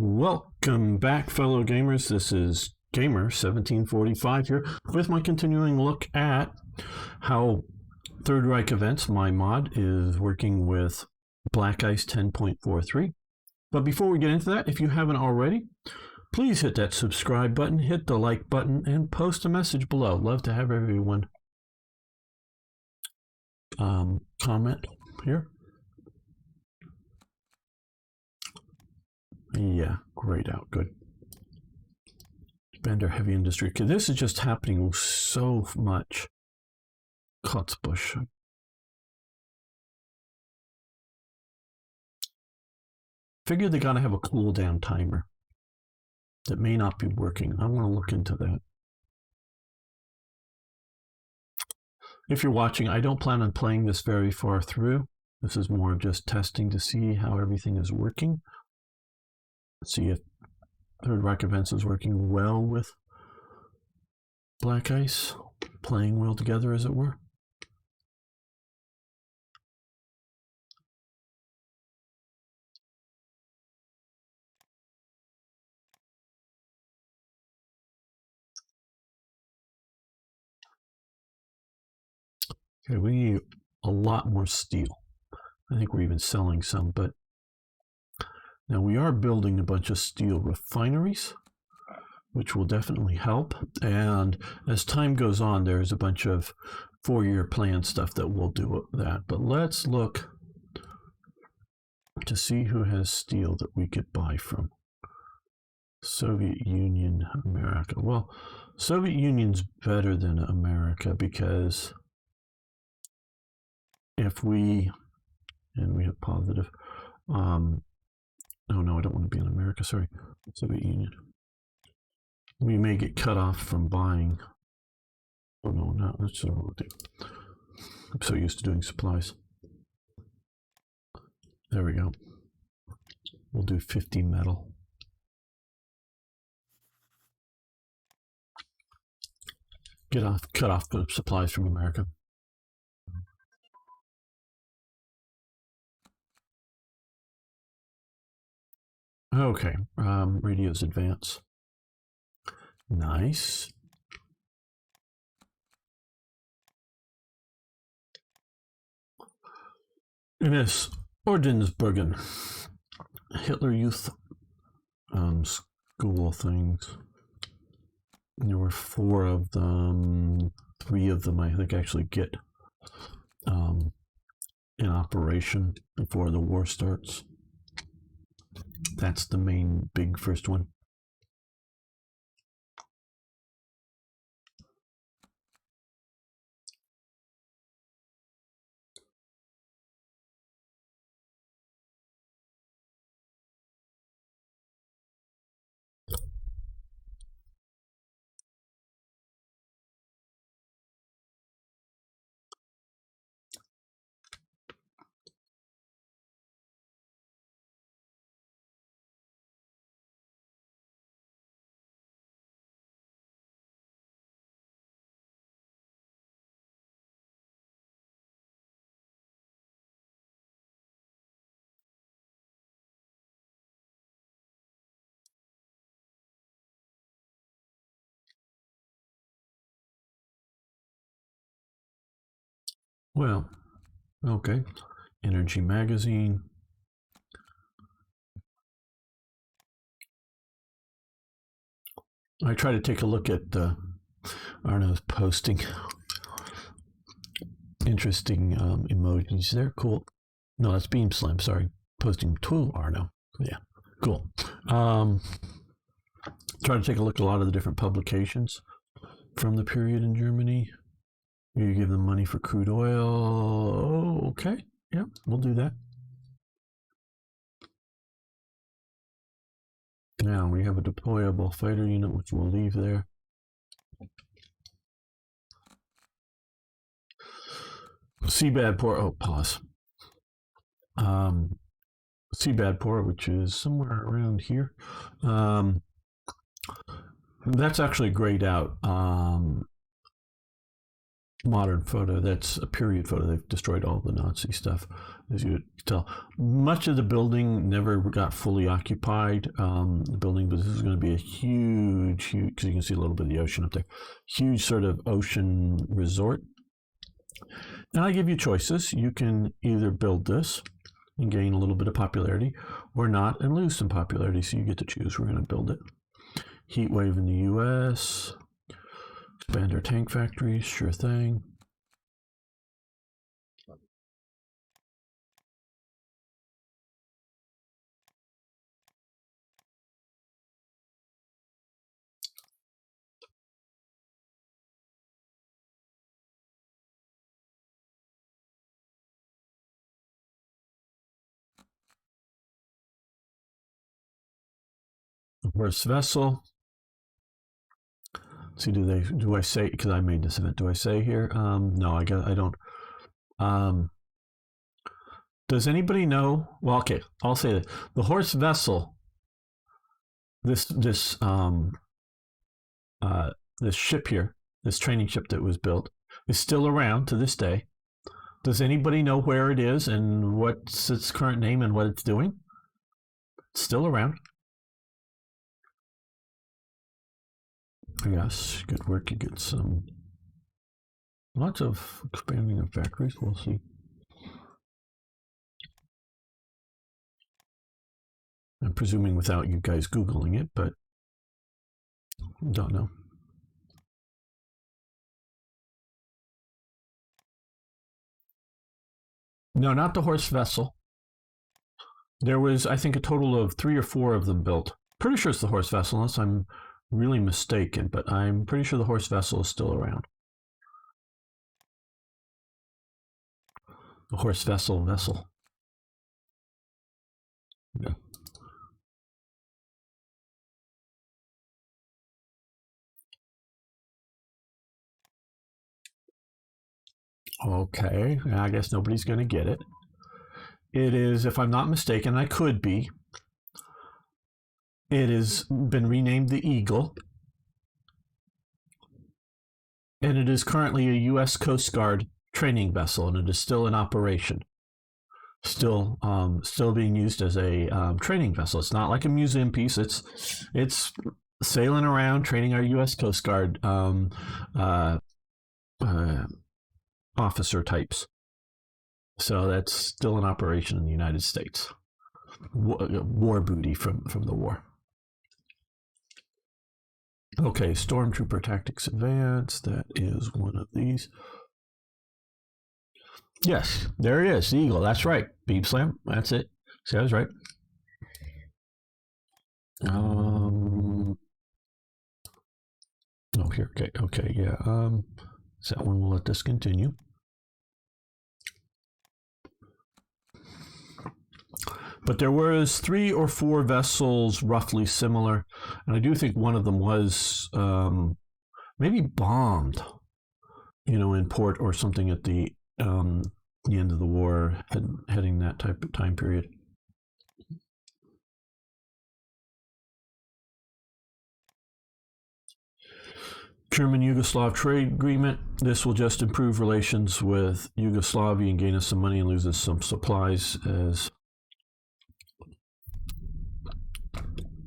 Welcome back, fellow gamers. This is Gamer1745 here with my continuing look at how Third Reich Events, my mod, is working with Black Ice 10.43. But before we get into that, if you haven't already, please hit that subscribe button, hit the like button, and post a message below. Love to have everyone comment here. Yeah, grayed out, good. Bender heavy industry. This is just happening so much. Kotzbusch. Figure they gotta have a cooldown timer. That may not be working. I want to look into that. If you're watching, I don't plan on playing this very far through. This is more just testing to see how everything is working. See if Third Reich Events is working well with Black Ice, playing well together, as it were. Okay, we need a lot more steel. I think we're even selling some, but now we are building a bunch of steel refineries, which will definitely help. And as time goes on, there's a bunch of 4-year plan stuff that will do that. But let's look to see who has steel that we could buy from. Soviet Union, America. Well, Soviet Union's better than America because if we, and we have positive, oh no, I don't want to be in America, sorry, Soviet Union. We may get cut off from buying. Oh no, no, that's what we'll do. I'm so used to doing supplies. There we go. We'll do 50 metal. Cut off the supplies from America. Okay, radios advance. Nice. Ines Ordensbergen, Hitler Youth school things. There were 4 of them. 3 of them I think actually get in operation before the war starts. That's the main big first one. Well, okay. Energy magazine. I try to take a look at Arno's posting. Interesting emojis there. Cool. No, that's Beam Slam. Sorry. Posting to Arno. Yeah. Cool. Try to take a look at a lot of the different publications from the period in Germany. You give them money for crude oil. Oh, okay. Yeah, we'll do that. Now we have a deployable fighter unit, which we'll leave there. Seabadport, oh, pause. Seabadport, which is somewhere around here. That's actually grayed out. modern photo. That's a period photo. They've destroyed all the Nazi stuff, as you could tell. Much of the building never got fully occupied. The building, but this is going to be a huge, because you can see a little bit of the ocean up there. Huge sort of ocean resort. And I give you choices. You can either build this and gain a little bit of popularity, or not and lose some popularity. So you get to choose. We're going to build it. Heat wave in the U.S. Expand our tank factories, sure thing. Where's vessel? Let's see, do I say, because I made this event, do I say here? No, I don't. Does anybody know? Well, okay, I'll say that the horse vessel, this ship here, this training ship that was built, is still around to this day. Does anybody know where it is and what's its current name and what it's doing? It's still around. Yes, good work. You get some lots of expanding of factories. We'll see. I'm presuming without you guys Googling it, but don't know. No, not the horse vessel. There was, I think, a total of 3 or 4 of them built. Pretty sure it's the horse vessel, unless I'm really mistaken, but I'm pretty sure the horse vessel is still around. The horse vessel. Yeah. Okay, I guess nobody's going to get it. It is, if I'm not mistaken, I could be. It has been renamed the Eagle, and it is currently a U.S. Coast Guard training vessel, and it is still in operation. Still being used as a training vessel. It's not like a museum piece. It's sailing around, training our U.S. Coast Guard officer types. So that's still in operation in the United States. War booty from the war. Okay, Stormtrooper Tactics Advance. That is one of these. Yes, there it is. The Eagle. That's right. Beam Slam. That's it. See, I was right. Oh, here. Okay, yeah. So that one, we'll let this continue. But there was 3 or 4 vessels roughly similar, and I do think one of them was maybe bombed, in port or something at the end of the war, heading that type of time period. German-Yugoslav trade agreement. This will just improve relations with Yugoslavia and gain us some money and lose us some supplies as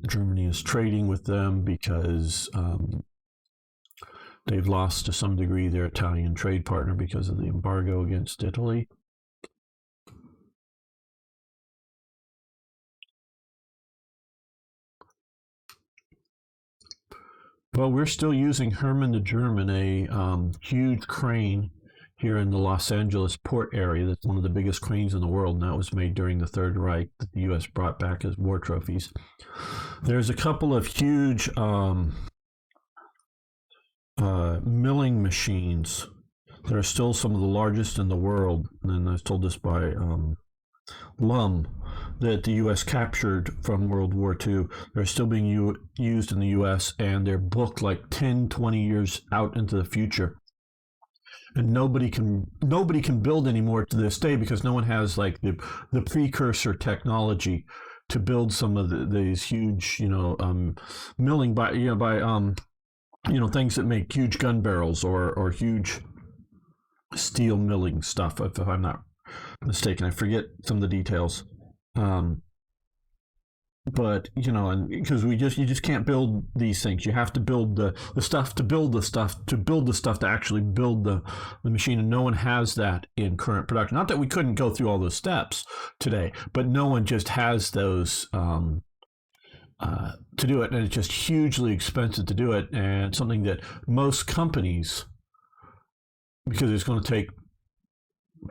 Germany is trading with them because they've lost to some degree their Italian trade partner because of the embargo against Italy. Well, we're still using Hermann the German, a huge crane here in the Los Angeles port area. That's one of the biggest cranes in the world, and that was made during the Third Reich that the U.S. brought back as war trophies. There's a couple of huge milling machines that are still some of the largest in the world, and I was told this by Lum, that the U.S. captured from World War II. They're still being used in the U.S., and they're booked like 10, 20 years out into the future. And nobody can build anymore to this day because no one has like the precursor technology to build some of these huge, milling by things that make huge gun barrels or huge steel milling stuff, if I'm not mistaken. I forget some of the details. But and because you just can't build these things. You have to build the stuff to build the stuff to actually build the machine, and no one has that in current production. Not that we couldn't go through all those steps today, but no one just has those to do it, and it's just hugely expensive to do it, and something that most companies, because it's going to take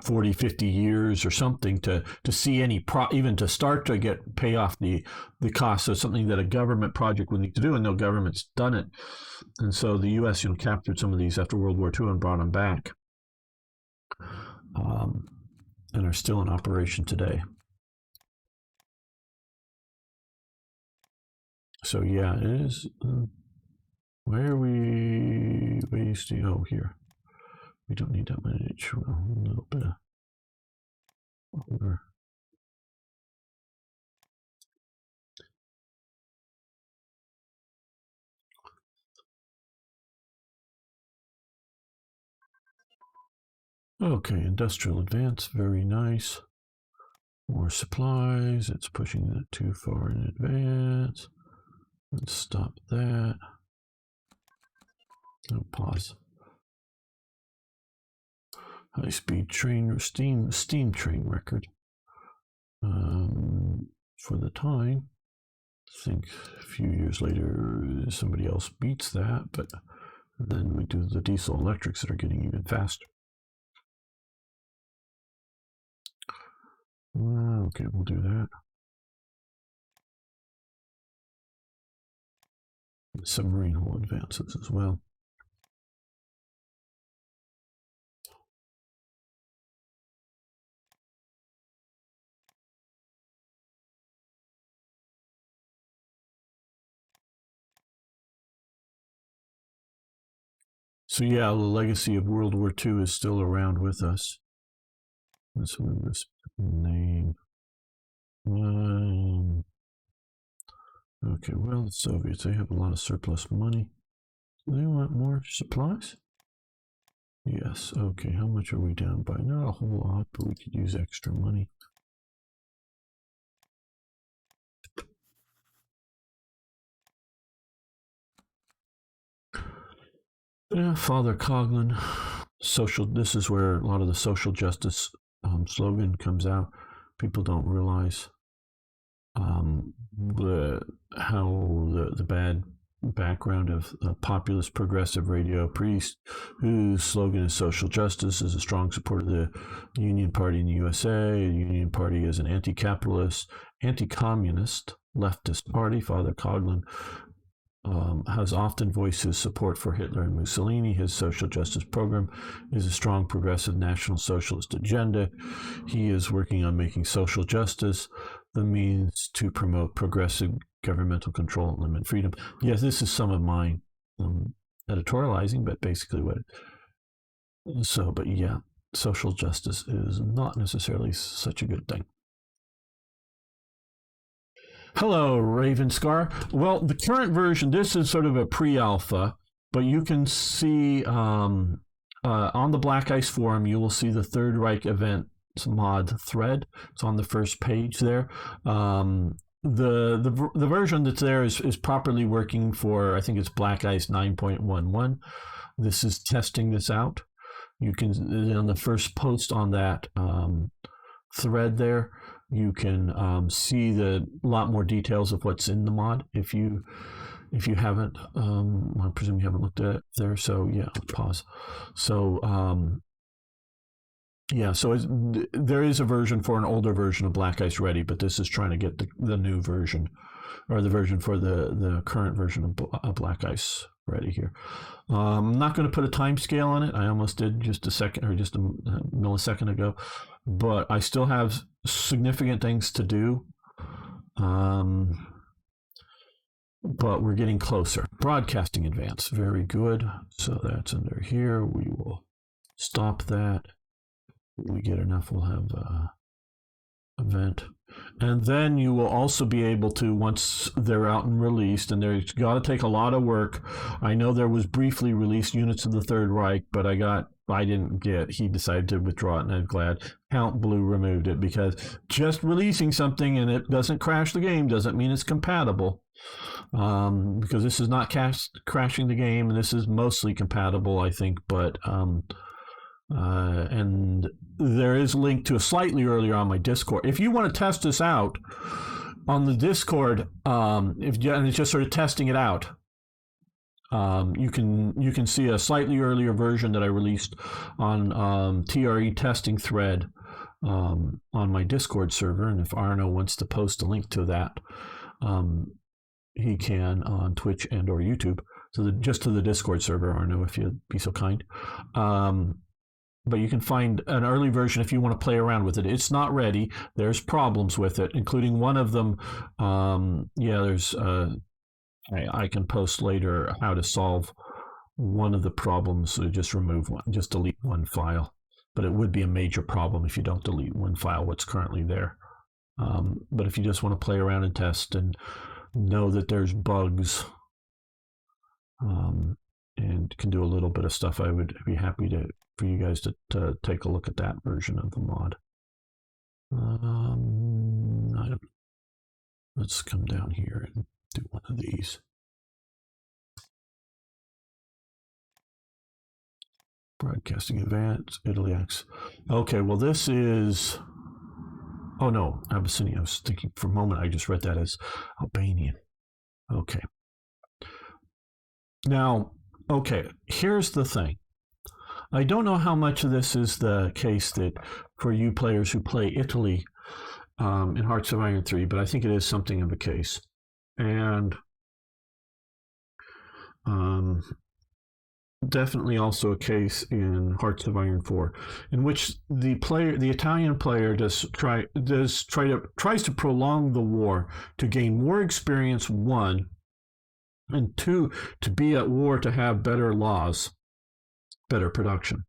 40, 50 years or something to see any even to start to pay off the cost of something that a government project would need to do, and no government's done it. And so the U.S. captured some of these after World War II and brought them back, and are still in operation today. So yeah, it is. Where are we wasting? Oh, here. We don't need that much. A little bit over. Okay, industrial advance, very nice. More supplies. It's pushing that too far in advance. Let's stop that. Oh, pause. High-speed train, steam train record. For the time, I think a few years later somebody else beats that, but then we do the diesel electrics that are getting even faster. Okay, we'll do that. Submarine hull advances as well. So yeah, the legacy of World War II is still around with us. Let's move this name. Okay, well, the Soviets, they have a lot of surplus money. Do they want more supplies? Yes, okay, how much are we down by? Not a whole lot, but we could use extra money. Yeah, Father Coughlin, this is where a lot of the social justice slogan comes out. People don't realize how the bad background of a populist progressive radio priest whose slogan is social justice, is a strong supporter of the Union Party in the USA. The Union Party is an anti-capitalist, anti-communist, leftist party. Father Coughlin has often voiced his support for Hitler and Mussolini. His social justice program is a strong progressive national socialist agenda. He is working on making social justice the means to promote progressive governmental control and limit freedom. Yes, this is some of my editorializing, but basically but yeah, social justice is not necessarily such a good thing. Hello, Ravenscar. Well, the current version, this is sort of a pre-alpha, but you can see on the Black Ice forum, you will see the Third Reich event mod thread. It's on the first page there. The version that's there is properly working for, I think it's Black Ice 9.11. This is testing this out. You can, on the first post on that thread there, you can see a lot more details of what's in the mod. If you haven't, I presume you haven't looked at it there. So yeah, pause. So yeah, so there is a version for an older version of Black Ice ready, but this is trying to get the new version, or the version for the current version of Black Ice ready here. I'm not going to put a time scale on it. I almost did just a second or just a millisecond ago, but I still have significant things to do. But we're getting closer. Broadcasting advance, very good. So that's under here. We will stop that. When we get enough, we'll have event. And then you will also be able to, once they're out and released, and there's got to take a lot of work. I know there was briefly released units of the Third Reich, but I got I didn't get. He decided to withdraw it, and I'm glad Count Blue removed it, because just releasing something and it doesn't crash the game doesn't mean it's compatible. Because this is not crashing the game, and this is mostly compatible, I think. But and there is a link to a slightly earlier on my Discord. If you want to test this out on the Discord, and it's just sort of testing it out. You can see a slightly earlier version that I released on TRE testing thread on my Discord server, and if Arno wants to post a link to that, he can on Twitch and or YouTube. So just to the Discord server, Arno, if you'd be so kind. But you can find an early version if you want to play around with it. It's not ready. There's problems with it, including one of them. There's. I can post later how to solve one of the problems. So just delete one file. But it would be a major problem if you don't delete one file, what's currently there. But if you just want to play around and test and know that there's bugs and can do a little bit of stuff, I would be happy for you guys to take a look at that version of the mod. Let's come down here and do one of these. Broadcasting Advanced, Italy X. Okay, well this is, oh no, Abyssinia. I was thinking for a moment, I just read that as Albanian. Okay. Now, okay, here's the thing. I don't know how much of this is the case that for you players who play Italy in Hearts of Iron 3, but I think it is something of a case. And definitely also a case in Hearts of Iron 4, in which the Italian player tries to prolong the war to gain more experience, one, and two, to be at war to have better laws, better production.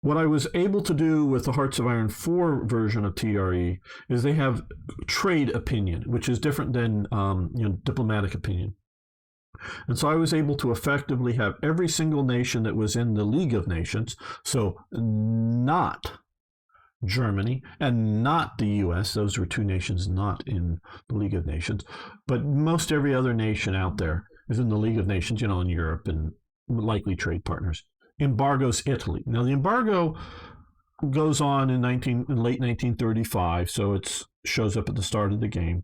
What I was able to do with the Hearts of Iron 4 version of TRE is they have trade opinion, which is different than diplomatic opinion. And so I was able to effectively have every single nation that was in the League of Nations, so not Germany and not the US, those were two nations not in the League of Nations, but most every other nation out there is in the League of Nations, in Europe and likely trade partners. Embargoes Italy. Now the embargo goes on in late 1935, so it shows up at the start of the game.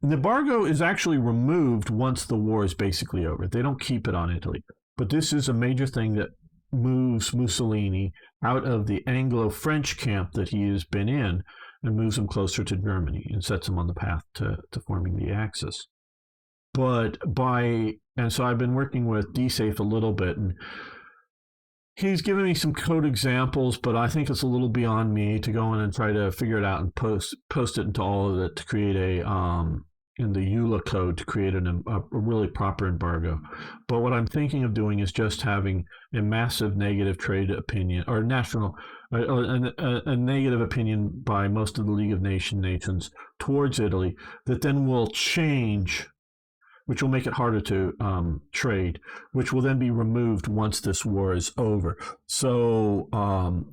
And the embargo is actually removed once the war is basically over. They don't keep it on Italy. But this is a major thing that moves Mussolini out of the Anglo-French camp that he has been in and moves him closer to Germany and sets him on the path to forming the Axis. And so I've been working with DSafe a little bit, and he's given me some code examples, but I think it's a little beyond me to go in and try to figure it out and post it into all of it to create in the EULA code to create a really proper embargo. But what I'm thinking of doing is just having a massive negative trade opinion, or a negative opinion by most of the League of Nations towards Italy, that then will change, which will make it harder to trade, which will then be removed once this war is over. So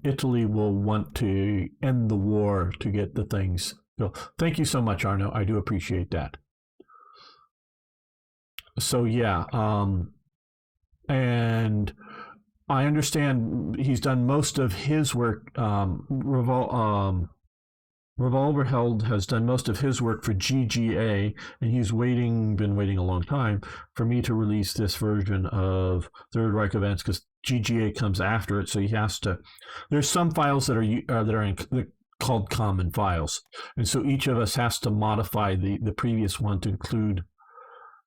Italy will want to end the war to get the things. So thank you so much, Arno. I do appreciate that. So yeah, and I understand he's done most of his work. Revolver Held has done most of his work for GGA, and he's been waiting a long time for me to release this version of Third Reich events, because GGA comes after it, so he has to. There's some files that are called common files, and so each of us has to modify the previous one to include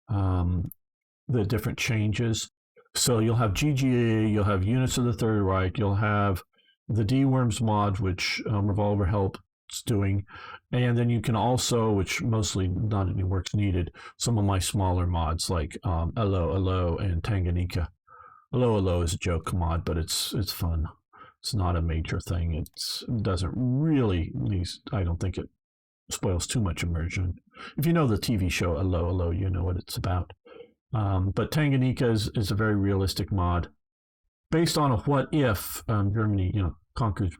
the different changes. So you'll have GGA, you'll have Units of the Third Reich, you'll have the D-Worms mod, which Revolver Help doing, and then you can also, which mostly not any work's needed, some of my smaller mods like Hello and Tanganyika. Hello is a joke mod, but it's fun. It's not a major thing. It doesn't really, at least I don't think it spoils too much immersion. If you know the TV show Hello, you know what it's about. But Tanganyika is a very realistic mod. based on a what if Germany,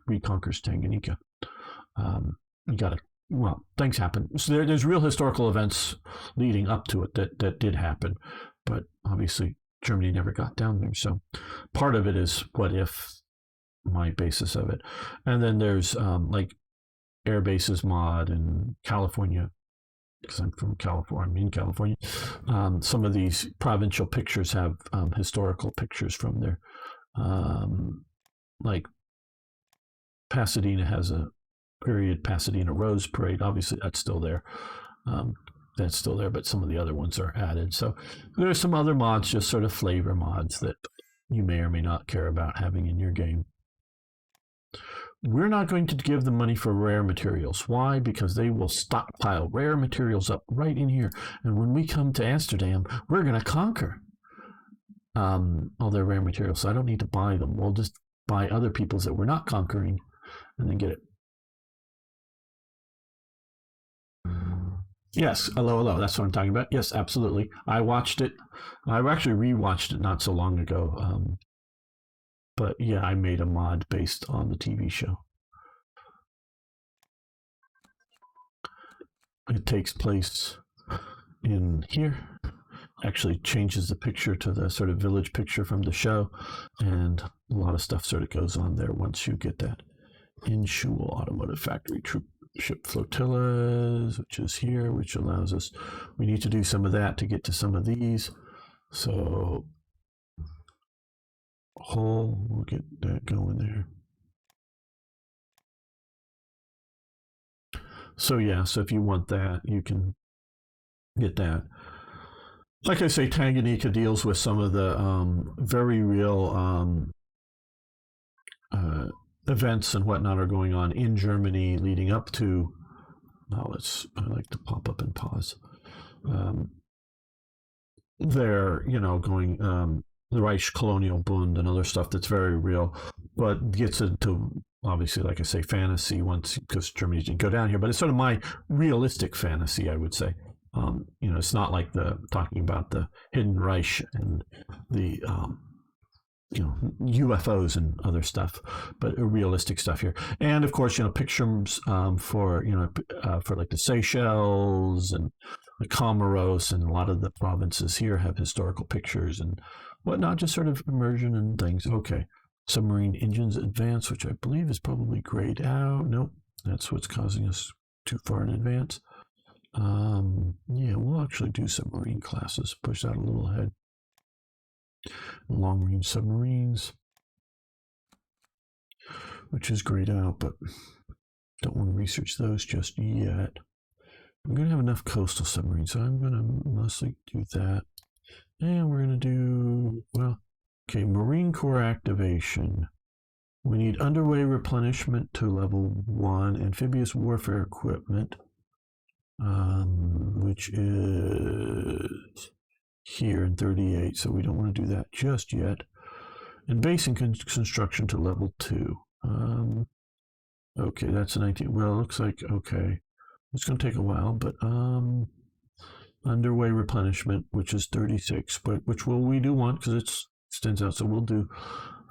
reconquers Tanganyika. You got to, well, things happen. So there's real historical events leading up to it that did happen, but obviously Germany never got down there. So part of it is what if, my basis of it, and then there's like air bases mod in California, because I'm from California. I'm in California. Some of these provincial pictures have historical pictures from there. Like Pasadena has a period Pasadena Rose Parade. Obviously, that's still there. But some of the other ones are added. So there's some other mods, just sort of flavor mods that you may or may not care about having in your game. We're not going to give them money for rare materials. Why? Because they will stockpile rare materials up right in here. And when we come to Amsterdam, we're going to conquer all their rare materials. So I don't need to buy them. We'll just buy other people's that we're not conquering and then get it. Yes, hello. That's what I'm talking about. Yes, absolutely. I watched it. I actually rewatched it not so long ago. But yeah, I made a mod based on the TV show. It takes place in here. Actually changes the picture to the sort of village picture from the show. And a lot of stuff sort of goes on there once you get that. In Schul Automotive Factory Troop Ship Flotillas, which is here, which allows us, we need to do some of that to get to some of these. So we'll get that going there. So yeah, so if you want that, you can get that. Like I say, Tanganyika deals with some of the very real events and whatnot are going on in Germany leading up to. I like to pop up and pause. They're going the Reich Colonial Bund and other stuff that's very real, but gets into obviously, like I say, fantasy once because Germany didn't go down here. But it's sort of my realistic fantasy, I would say. It's not like talking about the Hidden Reich and the UFOs and other stuff, but realistic stuff here. And of course, pictures for like the Seychelles and the Comoros, and a lot of the provinces here have historical pictures and whatnot, just sort of immersion and things. Okay. Submarine engines advance, which I believe is probably grayed out. Nope. That's what's causing us too far in advance. Yeah, we'll actually do submarine classes. Push that a little ahead. Long range submarines, which is grayed out, but don't want to research those just yet. I'm going to have enough coastal submarines, so I'm going to mostly do that. And we're going to do, Marine Corps activation. We need underway replenishment to level 1, amphibious warfare equipment, which is here in 38, so we don't want to do that just yet. And base and construction to level 2. Okay, that's a 19. Well, it looks like, okay. It's going to take a while, but underway replenishment, which is 36, but we do want because it extends out. So we'll do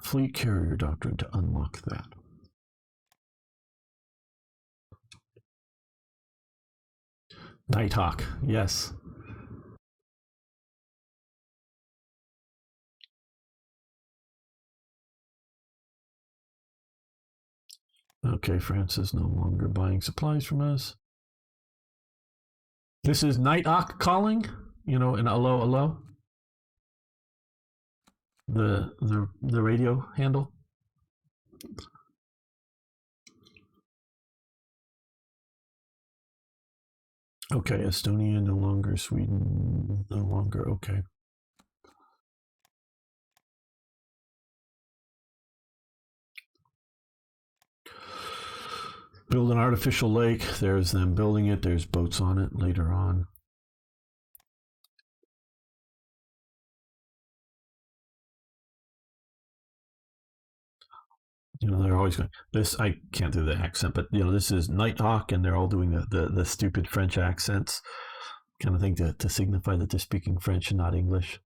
fleet carrier doctrine to unlock that. Nighthawk, yes. Okay, France is no longer buying supplies from us. This is Nighthawk calling, and hello. The radio handle. Okay, Estonia no longer, Sweden no longer, okay. Build an artificial lake. There's them building it. There's boats on it later on. They're always going, this, I can't do the accent, but, this is Nighthawk, and they're all doing the stupid French accents, kind of thing to signify that they're speaking French and not English.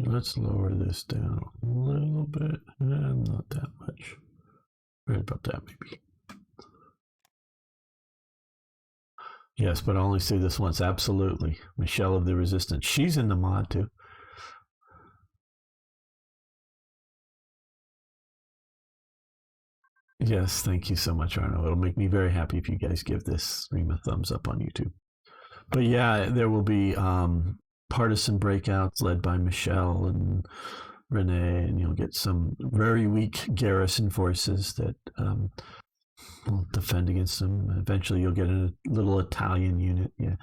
let's lower this down a little bit, and not that much. Right about that, maybe. Yes, but I'll only say this once. Absolutely. Michelle of the Resistance. She's in the mod, too. Yes, thank you so much, Arno. It'll make me very happy if you guys give this stream a thumbs up on YouTube. But yeah, there will be partisan breakouts led by Michelle and Renee, and you'll get some very weak garrison forces that will defend against them. Eventually, you'll get a little Italian unit. Yeah,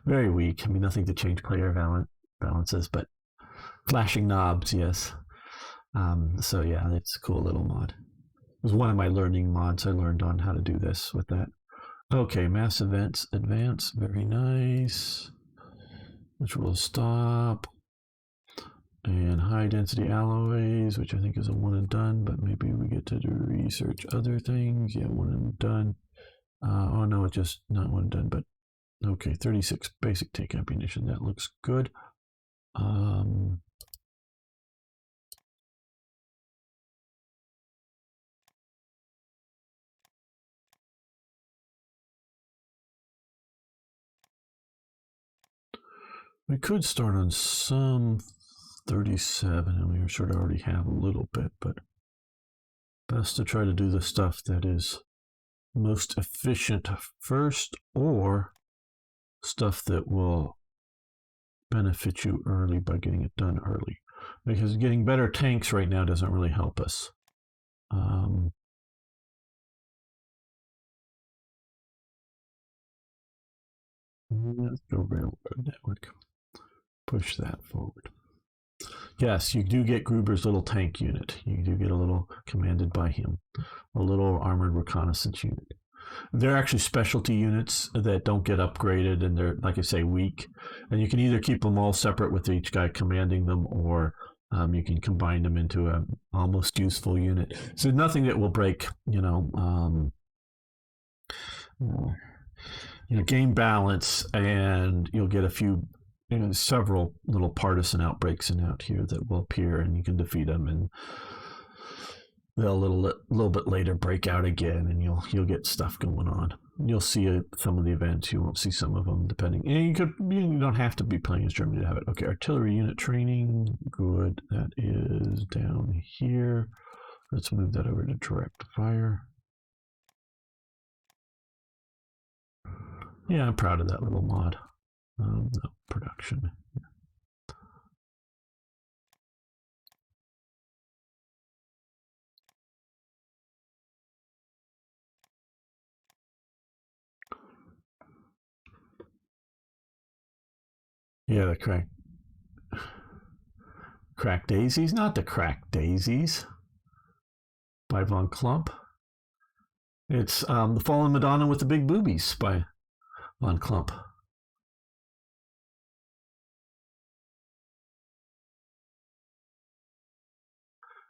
very weak. I mean, nothing to change player balances, but flashing knobs, yes. So yeah, it's a cool little mod. It was one of my learning mods. I learned on how to do this with that. Okay, mass events advance. Very nice. Which will stop. And high density alloys, which I think is a one and done, but maybe we get to do research other things. Yeah, one and done. Oh no, it's just not one and done, but okay, 36 basic take ammunition. That looks good. We could start on some 37, and we sort of already have a little bit, but best to try to do the stuff that is most efficient first, or stuff that will benefit you early by getting it done early. Because getting better tanks right now doesn't really help us. Let's go railroad network. Push that forward. Yes, you do get Gruber's little tank unit. You do get a little commanded by him, a little armored reconnaissance unit. They're actually specialty units that don't get upgraded, and they're, like I say, weak. And you can either keep them all separate with each guy commanding them, or you can combine them into an almost useful unit. So nothing that will break, game balance, and you'll get a few, several little partisan outbreaks in out here that will appear, and you can defeat them, and they'll a little bit later break out again, and you'll get stuff going on. You'll see some of the events. You won't see some of them, depending. And you don't have to be playing as Germany to have it. Okay, artillery unit training. Good. That is down here. Let's move that over to direct fire. Yeah, I'm proud of that little mod. No, production. Yeah, the crack daisies, not the crack daisies. By Von Klump. It's the Fallen Madonna with the Big Boobies by Von Klump.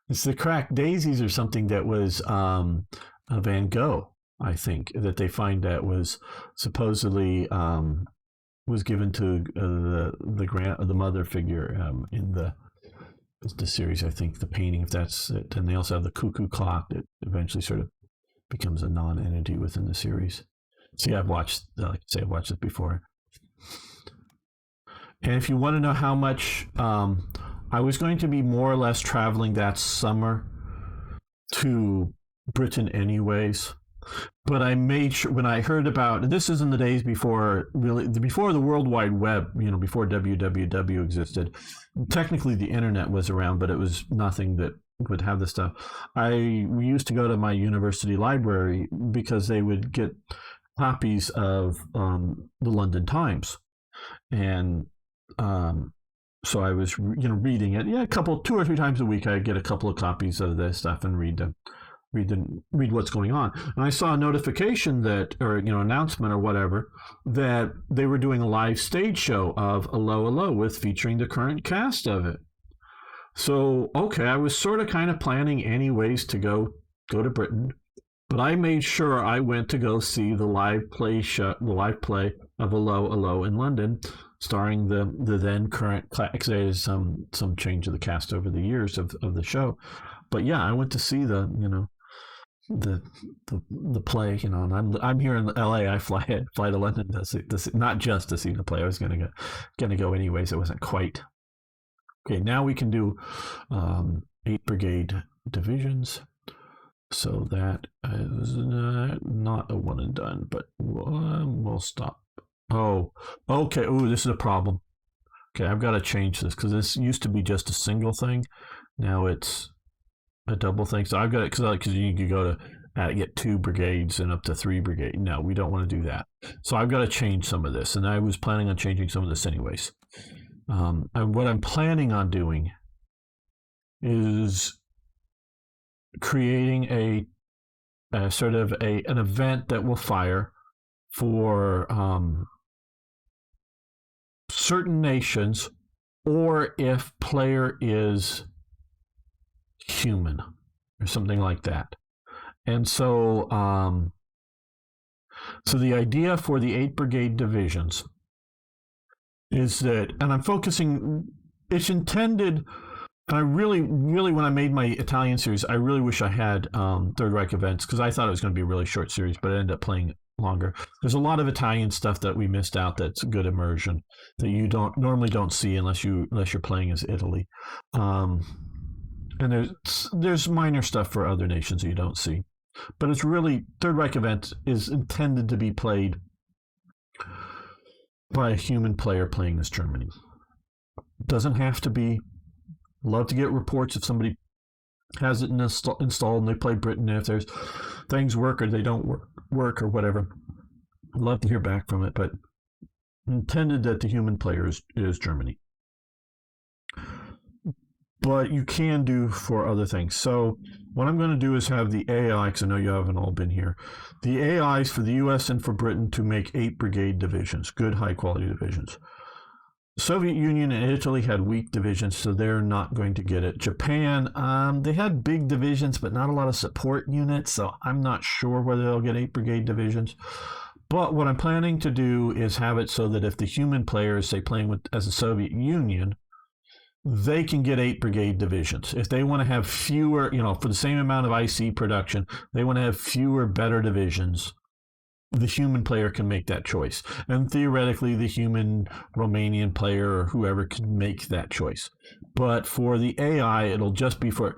It's the crack daisies, or something that was a Van Gogh, I think, that they find that was supposedly was given to the mother figure in the series. I think the painting, if that's it. And they also have the cuckoo clock that eventually sort of becomes a non-entity within the series. See, I've watched, like I say, I've watched it before. And if you want to know how much, I was going to be more or less traveling that summer to Britain anyways. But I made sure, when I heard about, this is in the days before the World Wide Web, before www existed. Technically the internet was around, but it was nothing that would have this stuff. We used to go to my university library because they would get copies of the London Times, and so I was reading it. Yeah, 2 or 3 times a week I'd get a couple of copies of this stuff and read what's going on. And I saw a notification that, or announcement or whatever, that they were doing a live stage show of Allo Allo with featuring the current cast of it. So okay, I was sort of kind of planning anyways to go to Britain But I made sure I went to go see the live play of Allo in London, starring the then current because there's some change of the cast over the years of the show. But yeah, I went to see the the play, and I'm here in LA. I fly to London to see, not just to see the play. I was gonna go anyways. It wasn't quite okay. Now we can do 8 brigade divisions. So that is not a one and done, but we'll stop. Oh, okay. Oh, this is a problem. Okay, I've got to change this because this used to be just a single thing. Now it's a double thing. So I've got it because you could go to get 2 brigades and up to 3 brigades. No, we don't want to do that. So I've got to change some of this, and I was planning on changing some of this anyways. And what I'm planning on doing is creating a sort of an event that will fire for certain nations, or if player is human or something like that. And so so the idea for the 8 brigade divisions is that, and I'm focusing, it's intended. And I really, when I made my Italian series, I really wish I had Third Reich events because I thought it was going to be a really short series, but it ended up playing longer. There's a lot of Italian stuff that we missed out that's good immersion that you normally don't see unless you're playing as Italy. And there's minor stuff for other nations that you don't see, but it's really Third Reich event is intended to be played by a human player playing as Germany. Doesn't have to be. Love to get reports if somebody has it installed and they play Britain, and if there's things work or they don't work or whatever. I'd love to hear back from it, but intended that the human player is Germany. But you can do for other things. So what I'm going to do is have the AI, because I know you haven't all been here, the AIs for the US and for Britain to make 8 brigade divisions, good high quality divisions. Soviet Union and Italy had weak divisions, so they're not going to get it. Japan, they had big divisions, but not a lot of support units, so I'm not sure whether they'll get 8 brigade divisions. But what I'm planning to do is have it so that if the human players, say playing as the Soviet Union, they can get 8 brigade divisions. If they want to have fewer, for the same amount of IC production, they want to have fewer, better divisions, the human player can make that choice. And theoretically, the human Romanian player or whoever can make that choice. But for the AI, it'll just be for,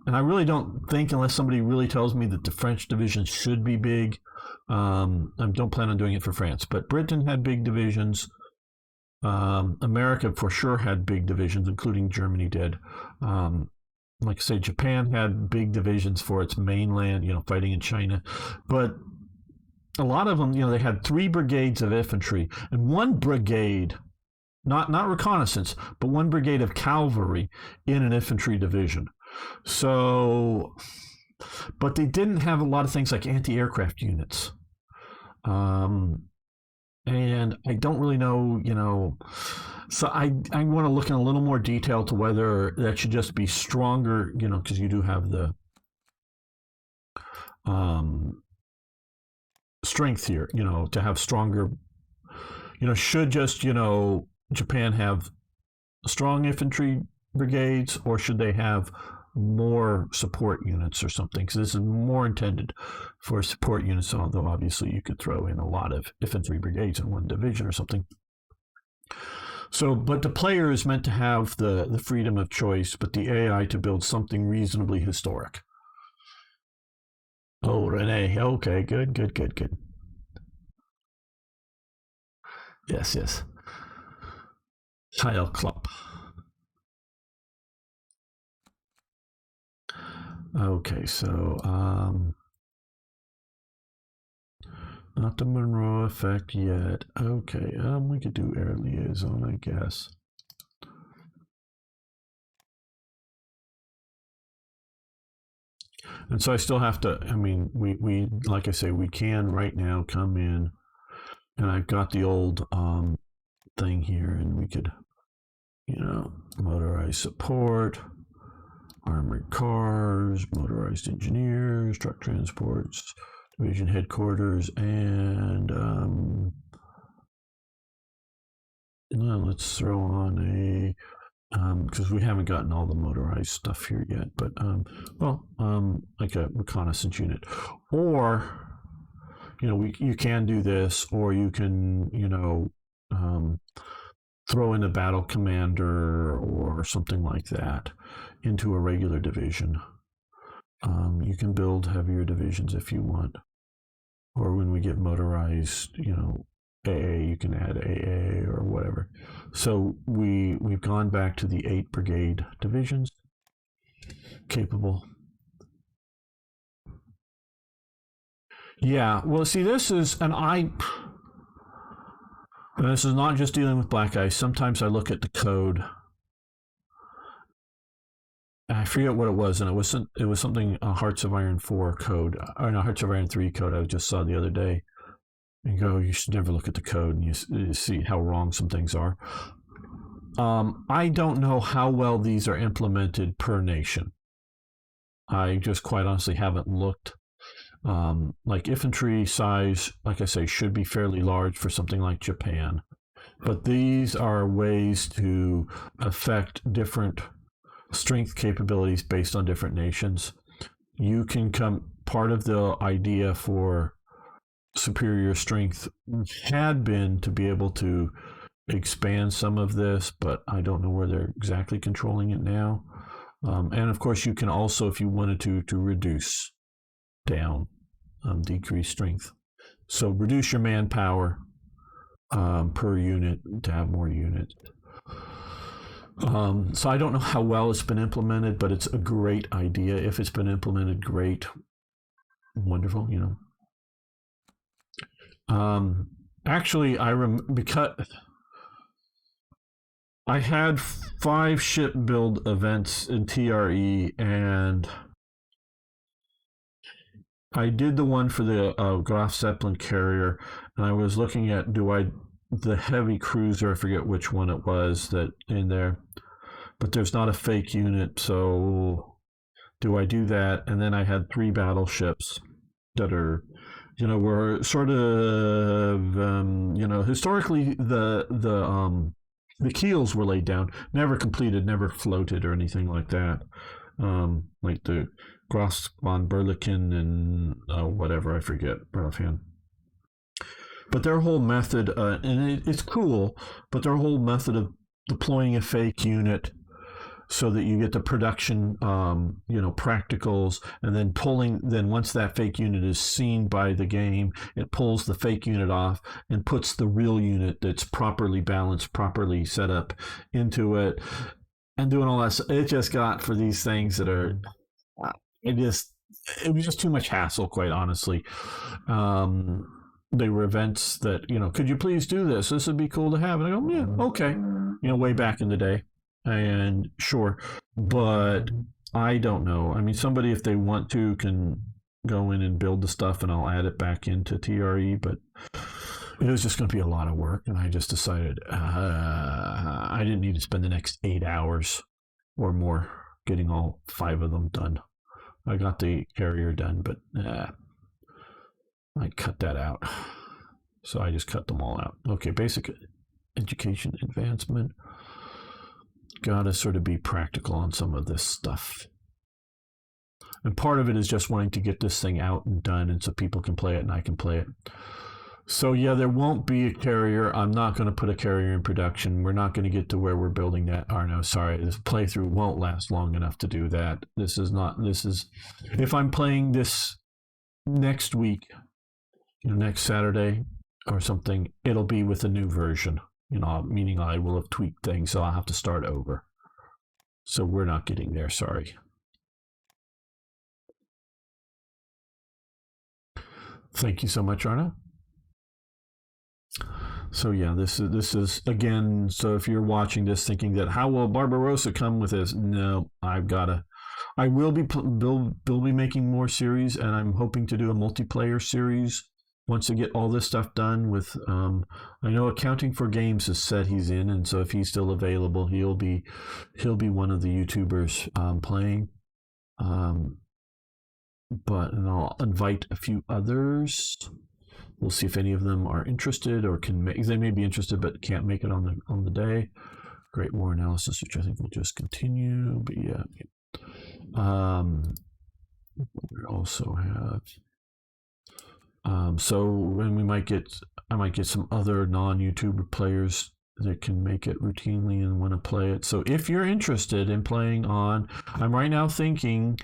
and I really don't think, unless somebody really tells me that the French division should be big, I don't plan on doing it for France. But Britain had big divisions. America for sure had big divisions, including Germany did. Like I say, Japan had big divisions for its mainland, fighting in China. But a lot of them, they had 3 brigades of infantry and 1 brigade, not reconnaissance, but 1 brigade of cavalry in an infantry division. So, but they didn't have a lot of things like anti-aircraft units. And I don't really know, so I want to look in a little more detail to whether that should just be stronger, because you do have the strength here, to have stronger, should just, Japan have strong infantry brigades, or should they have more support units or something? Because this is more intended for support units, although obviously you could throw in a lot of infantry brigades in one division or something. So, but the player is meant to have the freedom of choice, but the AI to build something reasonably historic. Oh, Renee. Okay, good. Yes. Heil Klopp. Okay, so not the Monroe effect yet. Okay, we could do air liaison, I guess. And so I still have to, we like I say, we can right now come in, and I've got the old thing here, and we could, motorized support, armored cars, motorized engineers, truck transports, division headquarters, and let's throw on a because we haven't gotten all the motorized stuff here yet, but like a reconnaissance unit, or you can do this, or you can throw in a battle commander or something like that into a regular division. You can build heavier divisions if you want, or when we get motorized, AA, you can add AA or whatever. So we've gone back to the 8 brigade divisions capable. Yeah, well, see, this is this is not just dealing with black ice. Sometimes I look at the code. I forget what it was, and it was something Hearts of Iron 4 code, or no, Hearts of Iron 3 code I just saw the other day. And go, you should never look at the code, and you see how wrong some things are. I don't know how well these are implemented per nation. I just quite honestly haven't looked. Like infantry size, like I say, should be fairly large for something like Japan. But these are ways to affect different strength capabilities based on different nations. You can part of the idea for superior strength had been to be able to expand some of this, but I don't know where they're exactly controlling it now. And of course, you can also, if you wanted to reduce down, decrease strength. So reduce your manpower per unit to have more units. So I don't know how well it's been implemented, but it's a great idea. If it's been implemented, great, wonderful, Actually, because I had 5 ship build events in TRE, and I did the one for the Graf Zeppelin carrier, and I was looking at the heavy cruiser, I forget which one it was that in there, but there's not a fake unit, so do I do that? And then I had 3 battleships that are were sort of historically the keels were laid down, never completed, never floated or anything like that, like the Gross von Berlichen and whatever, I forget right offhand. But their whole method, and it's cool, but their whole method of deploying a fake unit so that you get the production, practicals, and then once that fake unit is seen by the game, it pulls the fake unit off and puts the real unit that's properly balanced, properly set up into it, and doing all that. It just got for these things that are, it was just too much hassle, quite honestly. They were events that, could you please do this? This would be cool to have. And I go, yeah, okay. Way back in the day. And sure, but I don't know. I mean, somebody, if they want to, can go in and build the stuff, and I'll add it back into TRE. But it was just going to be a lot of work, and I just decided I didn't need to spend the next 8 hours or more getting all 5 of them done. I got the carrier done, but I cut that out. So I just cut them all out. Okay, basic education advancement. Gotta sort of be practical on some of this stuff. And part of it is just wanting to get this thing out and done, and so people can play it and I can play it. So yeah, there won't be a carrier. I'm not going to put a carrier in production. We're not going to get to where we're building that. Or no, sorry, this playthrough won't last long enough to do that. If I'm playing this next week, next Saturday or something, it'll be with a new version. Meaning I will have tweaked things, so I'll have to start over. So we're not getting there, sorry. Thank you so much, Arno. So yeah, this is again. So if you're watching this thinking that how will Barbarossa come with this? No, I will be making more series, and I'm hoping to do a multiplayer series once they get all this stuff done with, I know Accounting for Games is set he's in, and so if he's still available, he'll be one of the YouTubers playing. And I'll invite a few others. We'll see if any of them are interested or can make. They may be interested but can't make it on the day. Great War Analysis, which I think will just continue. But yeah, we also have. And I might get some other non-YouTuber players that can make it routinely and want to play it. So if you're interested in playing on, I'm right now thinking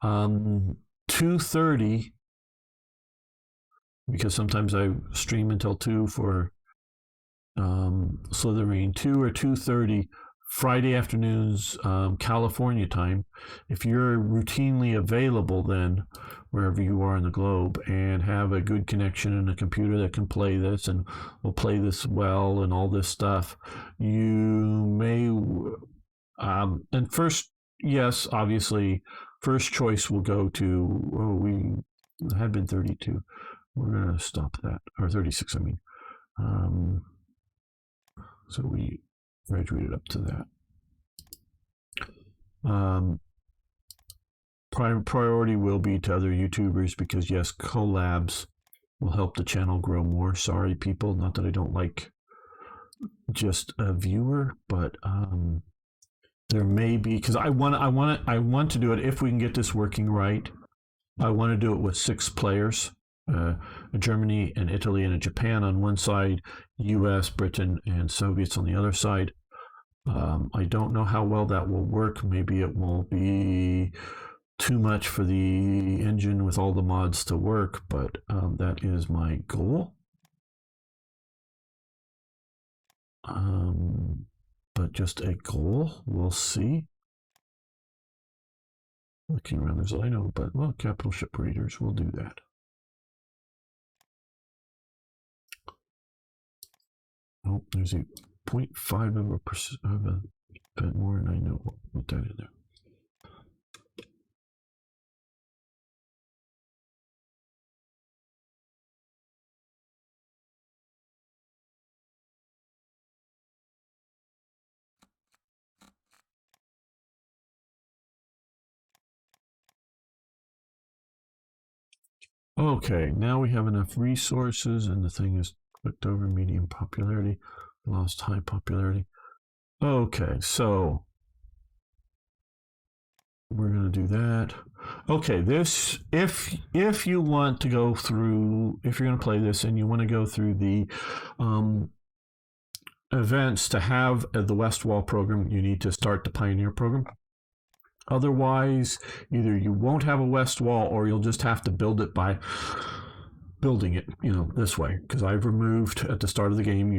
2:30, because sometimes I stream until 2 for Slitherine, 2 or 2:30 Friday afternoons, California time. If you're routinely available then, wherever you are in the globe, and have a good connection and a computer that can play this and will play this well and all this stuff, you may. And first, yes, obviously, first choice will go to. We had been 32. We're going to stop that, or 36, I mean. So we graduated up to that. Priority will be to other YouTubers because, yes, collabs will help the channel grow more. Sorry, people, not that I don't like just a viewer, but there may be, because I want to do it if we can get this working right. I want to do it with 6 players. Germany and Italy and Japan on one side, US, Britain, and Soviets on the other side. I don't know how well that will work. Maybe it will be too much for the engine with all the mods to work, but that is my goal. But just a goal. We'll see. Looking around, there's I know, but well, capital ship readers will do that. Oh, there's a 0.5 of a bit more, and I know what will put that in there. Okay, now we have enough resources, and the thing is clicked over. Medium popularity, lost high popularity. Okay, so we're going to do that. Okay, this, if you want to go through, if you're going to play this and you want to go through the events to have the West Wall program, you need to start the Pioneer program. Otherwise, either you won't have a West Wall or you'll just have to build it by building it, this way. Because I've removed, at the start of the game,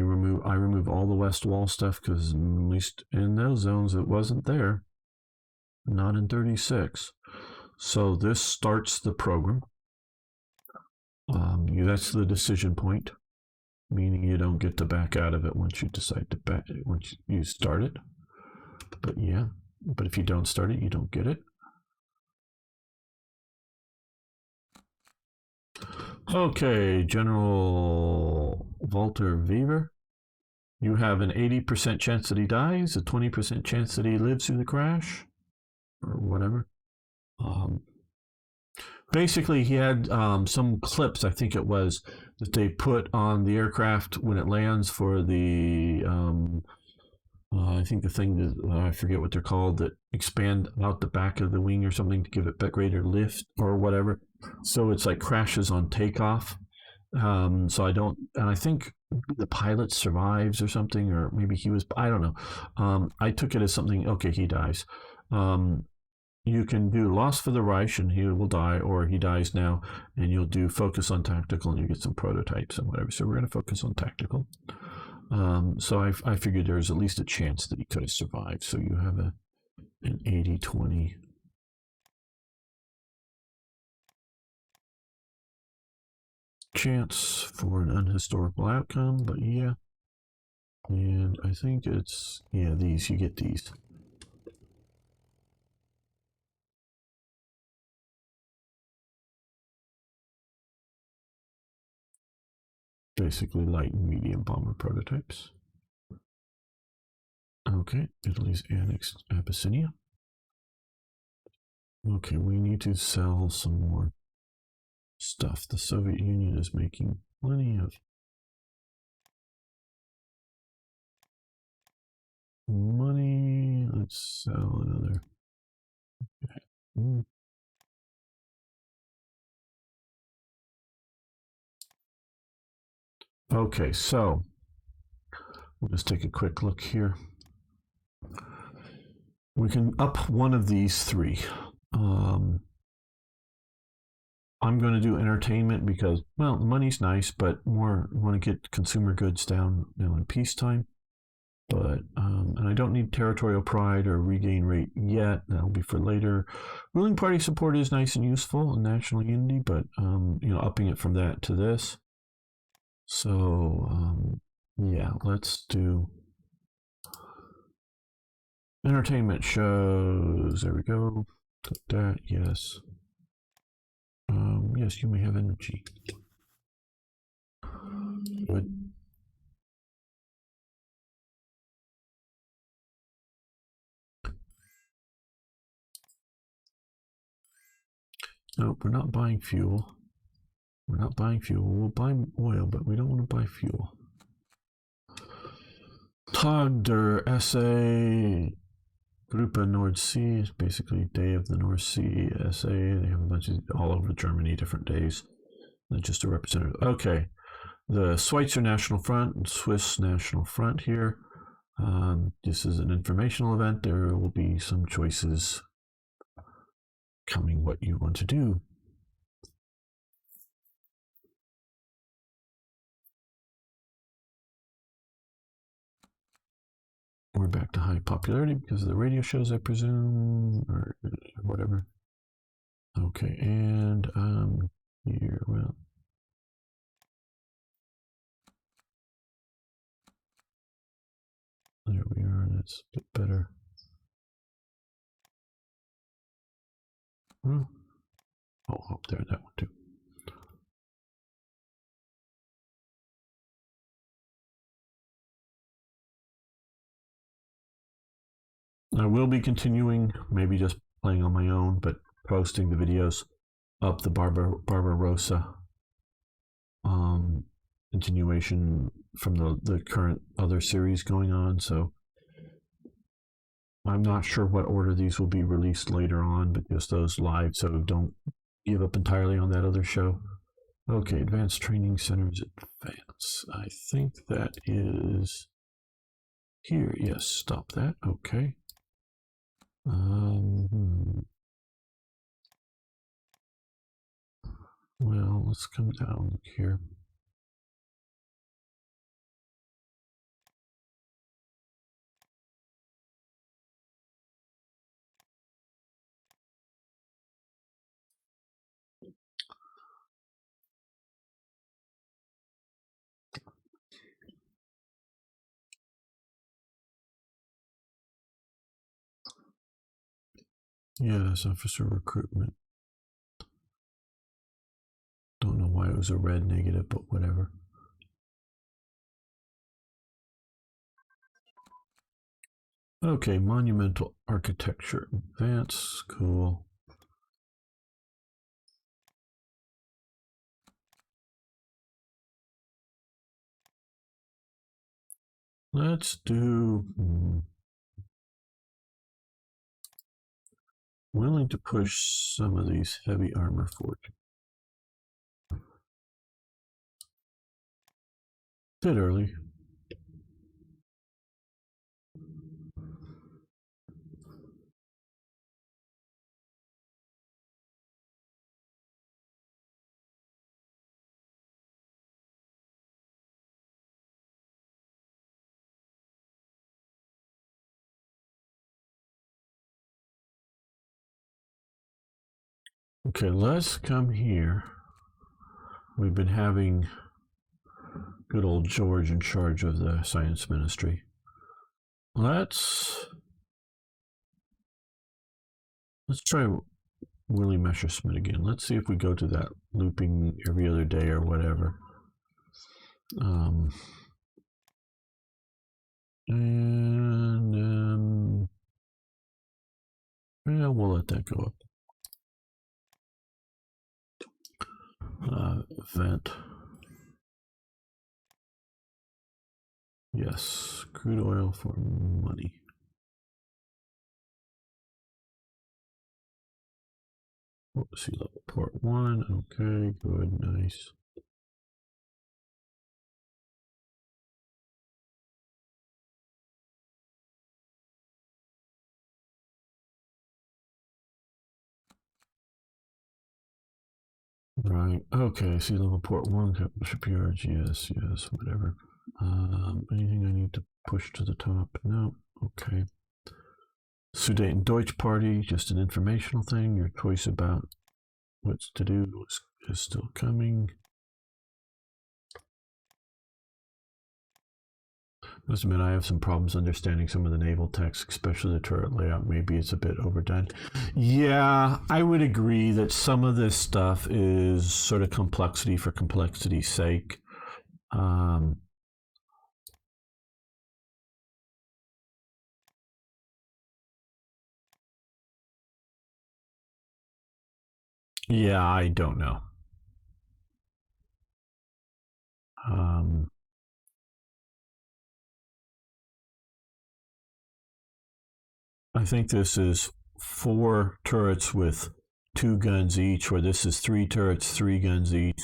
I remove all the West Wall stuff, because at least in those zones it wasn't there. Not in 36. So this starts the program. That's the decision point, meaning you don't get to back out of it once you decide to once you start it. But yeah, but if you don't start it, you don't get it. Okay, General Walter Weaver. You have an 80% chance that he dies, a 20% chance that he lives through the crash, or whatever. Basically, he had some clips, I think it was, that they put on the aircraft when it lands for the, I think the thing that, I forget what they're called, that expand out the back of the wing or something to give it greater lift or whatever. So it's like crashes on takeoff. So I think the pilot survives or something, or maybe he was, I don't know. I took it as something, okay, he dies. You can do Loss for the Reich and he will die, or he dies now, and you'll do Focus on Tactical and you get some prototypes and whatever. So we're going to focus on Tactical. So I figured there's at least a chance that he could have survived. So you have an 80-20. Chance for an unhistorical outcome, but yeah. And I think it's, yeah, these, you get these. basically light and medium bomber prototypes. Okay, Italy's annexed Abyssinia. Okay, we need to sell some more stuff. The Soviet Union is making plenty of money. Let's sell another. Okay. Okay, so we'll just take a quick look here. We can up one of these three. I'm going to do entertainment because, well, the money's nice, but more want to get consumer goods down now in peacetime. But and I don't need territorial pride or regain rate yet. That'll be for later. Ruling party support is nice and useful in national unity, but upping it from that to this. So yeah, let's do entertainment shows. There we go. Click that. Yes. Yes, you may have energy. Good. Nope, we're not buying fuel. We're not buying fuel. We'll buy oil, but we don't want to buy fuel. Tag der SA Gruppe Nord Sea is basically Day of the North Sea SA. They have a bunch of all over Germany, different days. Not just a representative. Okay. The Schweizer National Front and Swiss National Front here. This is an informational event. There will be some choices coming what you want to do. We're back to high popularity because of the radio shows, I presume, or whatever. Okay, and here, well, there we are. That's a bit better. Oh, there, that one too. I will be continuing, maybe just playing on my own, but posting the videos up the Barbarossa continuation from the current other series going on. So I'm not sure what order these will be released later on, but just those live, so don't give up entirely on that other show. Okay, Advanced Training Centers Advance. I think that is here. Yes, stop that. Okay. Well, let's come down here. Yes, officer recruitment. Don't know why it was a red negative, but whatever. Okay, monumental architecture advance, cool. Let's do willing to push some of these heavy armor forward. Bit early. Okay, let's come here. We've been having good old George in charge of the science ministry. Let's try Willie Messerschmitt again. Let's see if we go to that looping every other day or whatever. And yeah, we'll let that go up. Vent. Yes, crude oil for money. Sea level port 1. Okay, good, nice. Right. Okay. Sea level port 1. Shipyards. Yes. Yes. Whatever. Anything I need to push to the top? No. Okay. Sudeten Deutsch Party. Just an informational thing. Your choice about what's to do is still coming. Must admit, I have some problems understanding some of the naval text, especially the turret layout. Maybe it's a bit overdone. Yeah, I would agree that some of this stuff is sort of complexity for complexity's sake. Yeah, I don't know. Um, I think this is 4 turrets with 2 guns each, or this is 3 turrets, 3 guns each,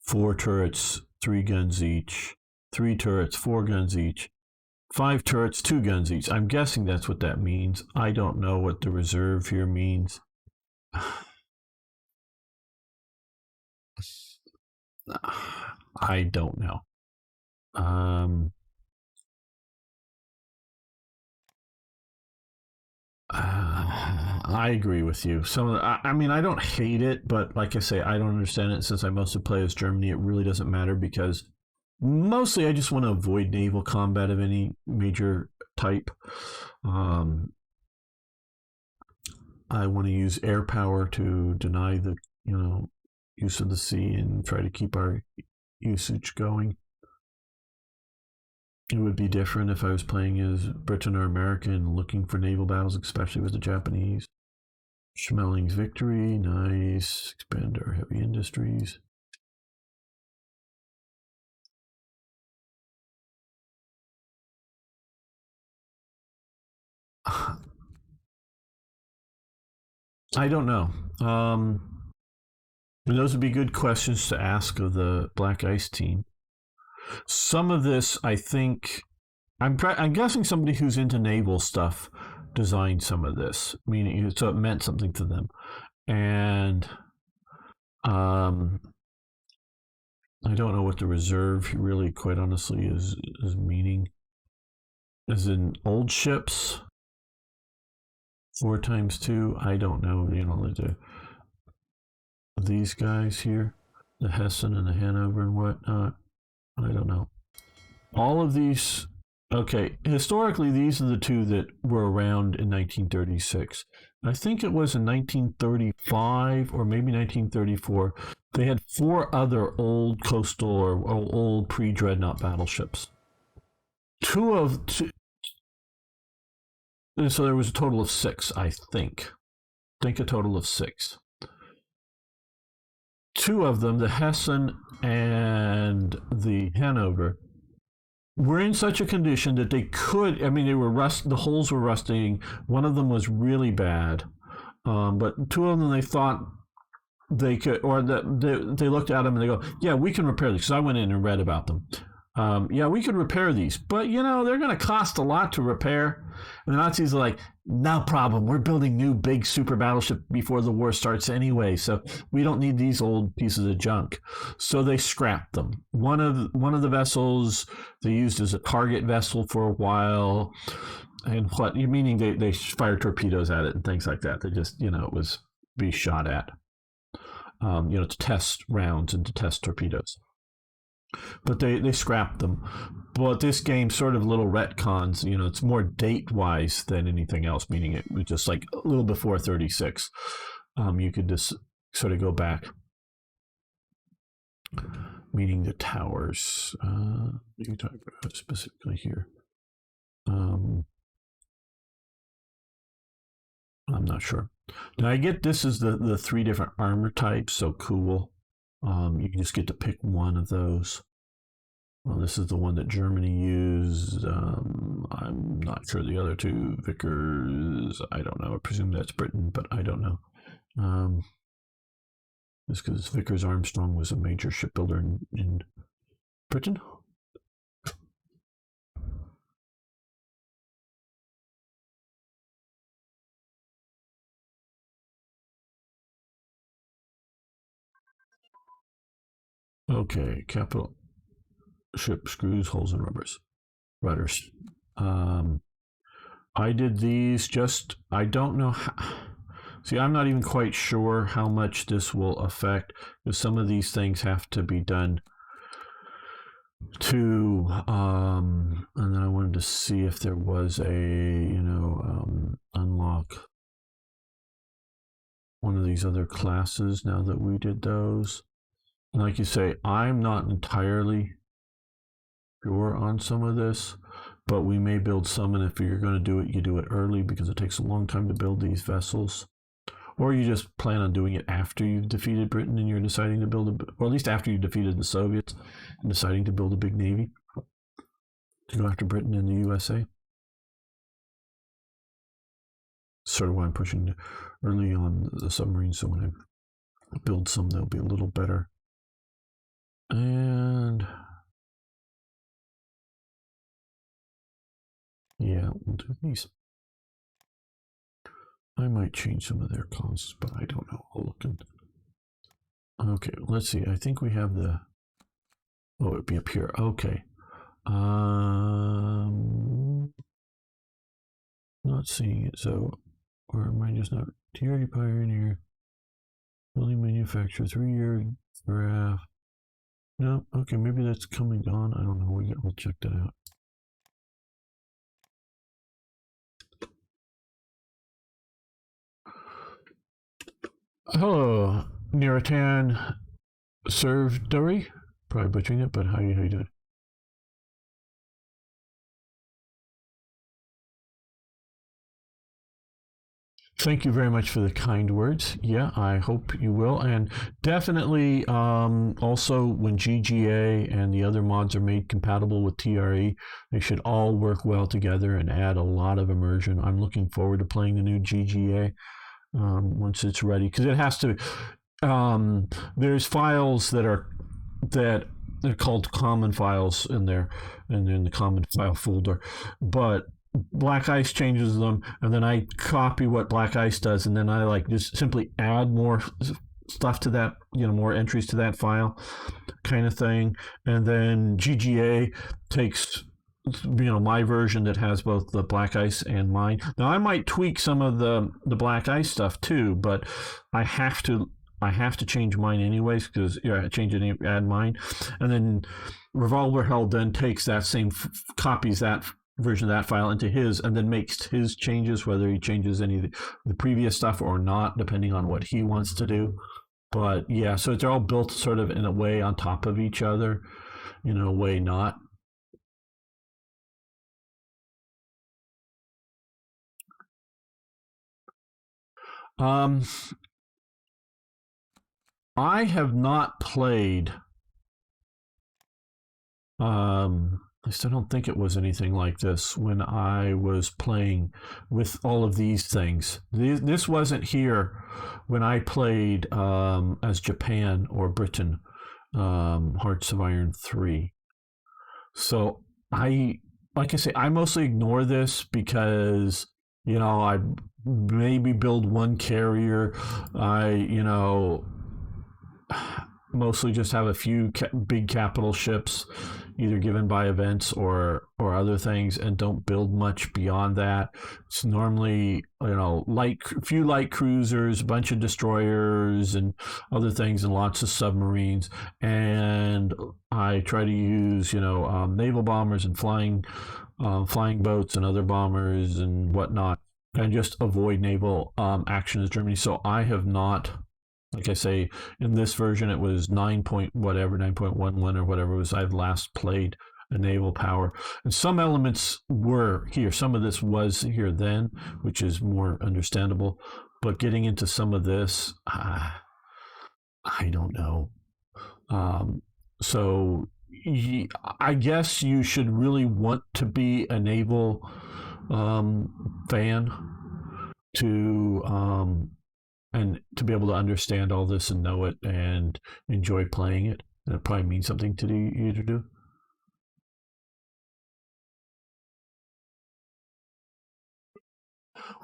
4 turrets, 3 guns each, 3 turrets, 4 guns each, 5 turrets, 2 guns each. I'm guessing that's what that means. I don't know what the reserve here means. I don't know. I agree with you. I mean, I don't hate it, but like I say, I don't understand it. Since I mostly play as Germany, it really doesn't matter because mostly I just want to avoid naval combat of any major type. Um, I want to use air power to deny the use of the sea and try to keep our usage going. It would be different if I was playing as Britain or America and looking for naval battles, especially with the Japanese. Schmelling's victory, nice. Expand our heavy industries. I don't know. Those would be good questions to ask of the Black Ice team. Some of this, I think, I'm guessing somebody who's into naval stuff designed some of this, meaning so it meant something to them, and I don't know what the reserve really, quite honestly, is meaning. As in old ships, 4 times 2. I don't know. These guys here, the Hessen and the Hanover and whatnot. I don't know. All of these. Okay, historically, these are the two that were around in 1936. I think it was in 1935 or maybe 1934. They had 4 other old coastal or old pre-dreadnought battleships. So there was a total of 6, I think. A total of 6. 2 of them, the Hessen and the Hanover, were in such a condition that they could. I mean, they were the holes were rusting. One of them was really bad, but 2 of them they thought they could, or they looked at them and they go, "Yeah, we can repair these." Because I went in and read about them. Yeah, we could repair these, but they're going to cost a lot to repair. And the Nazis are like, no problem. We're building new big super battleship before the war starts anyway, so we don't need these old pieces of junk. So they scrapped them. One of the vessels they used as a target vessel for a while, and meaning they fired torpedoes at it and things like that. They just it was be shot at, to test rounds and to test torpedoes. But they scrapped them. But this game sort of little retcons, it's more date wise than anything else, meaning it was just like a little before 36. You could just sort of go back. meaning the towers. You talk about specifically here. I'm not sure. Now I get this is the three different armor types, so cool. You can just get to pick one of those. Well, this is the one that Germany used. I'm not sure the other two. Vickers, I don't know. I presume that's Britain, but I don't know. Just because Vickers Armstrong was a major shipbuilder in Britain. Okay, capital ship screws, holes, and rudders. I did these just, I don't know how, see, I'm not even quite sure how much this will affect, because some of these things have to be done to, and then I wanted to see if there was a, unlock one of these other classes now that we did those. And like you say, I'm not entirely sure on some of this, but we may build some, and if you're going to do it, you do it early because it takes a long time to build these vessels. Or you just plan on doing it after you've defeated Britain and you're deciding to build or at least after you defeated the Soviets and deciding to build a big navy to go after Britain and the USA. Sort of why I'm pushing early on the submarines, so when I build some, they'll be a little better. And yeah, we'll do these. I might change some of their costs, but I don't know. I'll look at. Okay, let's see. I think we have the. Oh, it'd be up here. Okay. Not seeing it. So, or am I just not? TRE Pioneer. Building manufacturer 3-year graph. No. Okay, maybe that's coming on. I don't know. We'll check that out. Hello, Niratan Servduri. Probably butchering it, but how you doing? Thank you very much for the kind words. Yeah, I hope you will. And definitely also when GGA and the other mods are made compatible with TRE, they should all work well together and add a lot of immersion. I'm looking forward to playing the new GGA once it's ready, because it has to. There's files that they're called common files in there, and in the common file folder, but Black Ice changes them, and then I copy what Black Ice does, and then I like just simply add more stuff to that, more entries to that file, kind of thing. And then GGA takes my version that has both the Black Ice and mine. Now I might tweak some of the Black Ice stuff too, but I have to change mine anyways, because I change it, add mine, and then Revolver Hell then takes that same copies that version of that file into his, and then makes his changes, whether he changes any of the previous stuff or not, depending on what he wants to do. But yeah, so it's all built sort of in a way on top of each other, in a way not. I have not played. At least I don't think it was anything like this when I was playing with all of these things. This wasn't here when I played as Japan or Britain, Hearts of Iron 3. So like I say, I mostly ignore this because, I maybe build one carrier. I, mostly just have a few big capital ships, either given by events or other things, and don't build much beyond that. It's normally few light cruisers, a bunch of destroyers and other things, and lots of submarines. And I try to use naval bombers and flying boats and other bombers and whatnot, and just avoid naval action as Germany. So I have not Like I say, in this version, it was 9 point whatever, 9.11 or whatever it was I've last played a naval power. And some elements were here. Some of this was here then, which is more understandable. But getting into some of this, I don't know. So I guess you should really want to be a naval fan to and to be able to understand all this and know it and enjoy playing it. And it probably means something to you to do.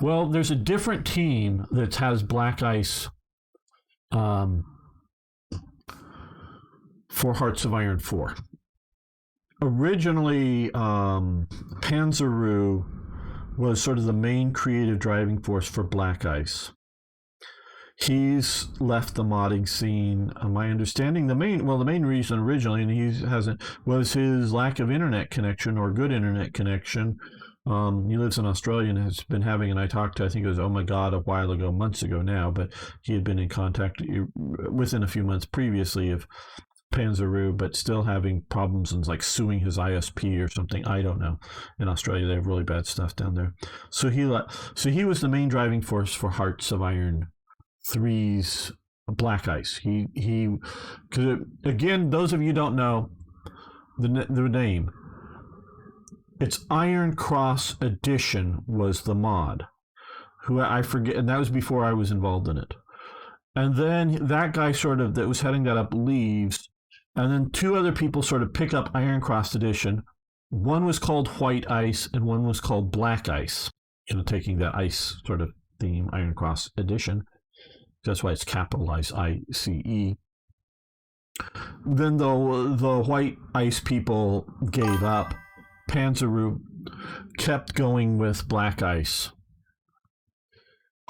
Well, there's a different team that has black ice um, for Hearts of Iron 4. Originally, Panzeroo was sort of the main creative driving force for Black Ice. He's left the modding scene. My understanding, the main reason originally, and he hasn't, was his lack of internet connection or good internet connection. He lives in Australia and has been having, and I talked to, I think it was, oh my God, a while ago, months ago now, but he had been in contact within a few months previously of Panzeroo, but still having problems and like suing his ISP or something. I don't know. In Australia, they have really bad stuff down there. So he was the main driving force for Hearts of Iron 3's Black Ice. He because again, those of you who don't know the name, it's Iron Cross Edition was the mod. Who I forget, and that was before I was involved in it. And then that guy that was heading that up leaves, and then two other people sort of pick up Iron Cross Edition. One was called White Ice, and one was called Black Ice. Taking that ice sort of theme, Iron Cross Edition. That's why it's capitalized ICE. Then the White Ice people gave up. Panzeroo kept going with Black Ice.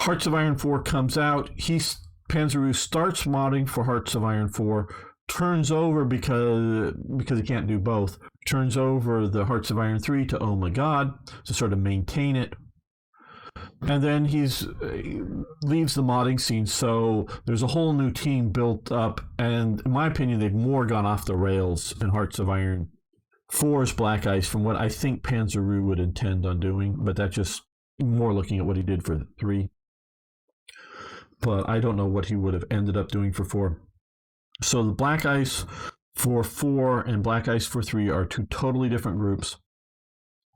Hearts of Iron 4 comes out. Panzeroo starts modding for Hearts of Iron 4, turns over because he can't do both. Turns over the Hearts of Iron 3 to Oh My God to sort of maintain it. And then leaves the modding scene. So there's a whole new team built up. And in my opinion, they've more gone off the rails in Hearts of Iron 4's Black Ice from what I think Panzeroo would intend on doing. But that's just more looking at what he did for 3. But I don't know what he would have ended up doing for 4. So the Black Ice for 4 and Black Ice for 3 are two totally different groups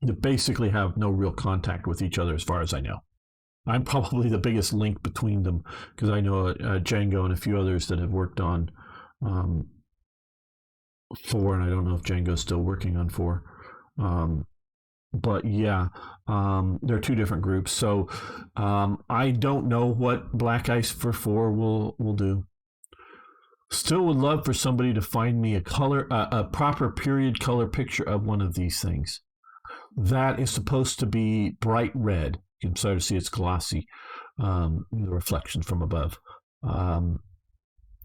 that basically have no real contact with each other as far as I know. I'm probably the biggest link between them because I know Django and a few others that have worked on 4, and I don't know if Django's still working on 4. But yeah, they're two different groups. So I don't know what Black Ice for 4 will do. Still would love for somebody to find me a proper period color picture of one of these things. That is supposed to be bright red. You can sort of see it's glossy, the reflection from above.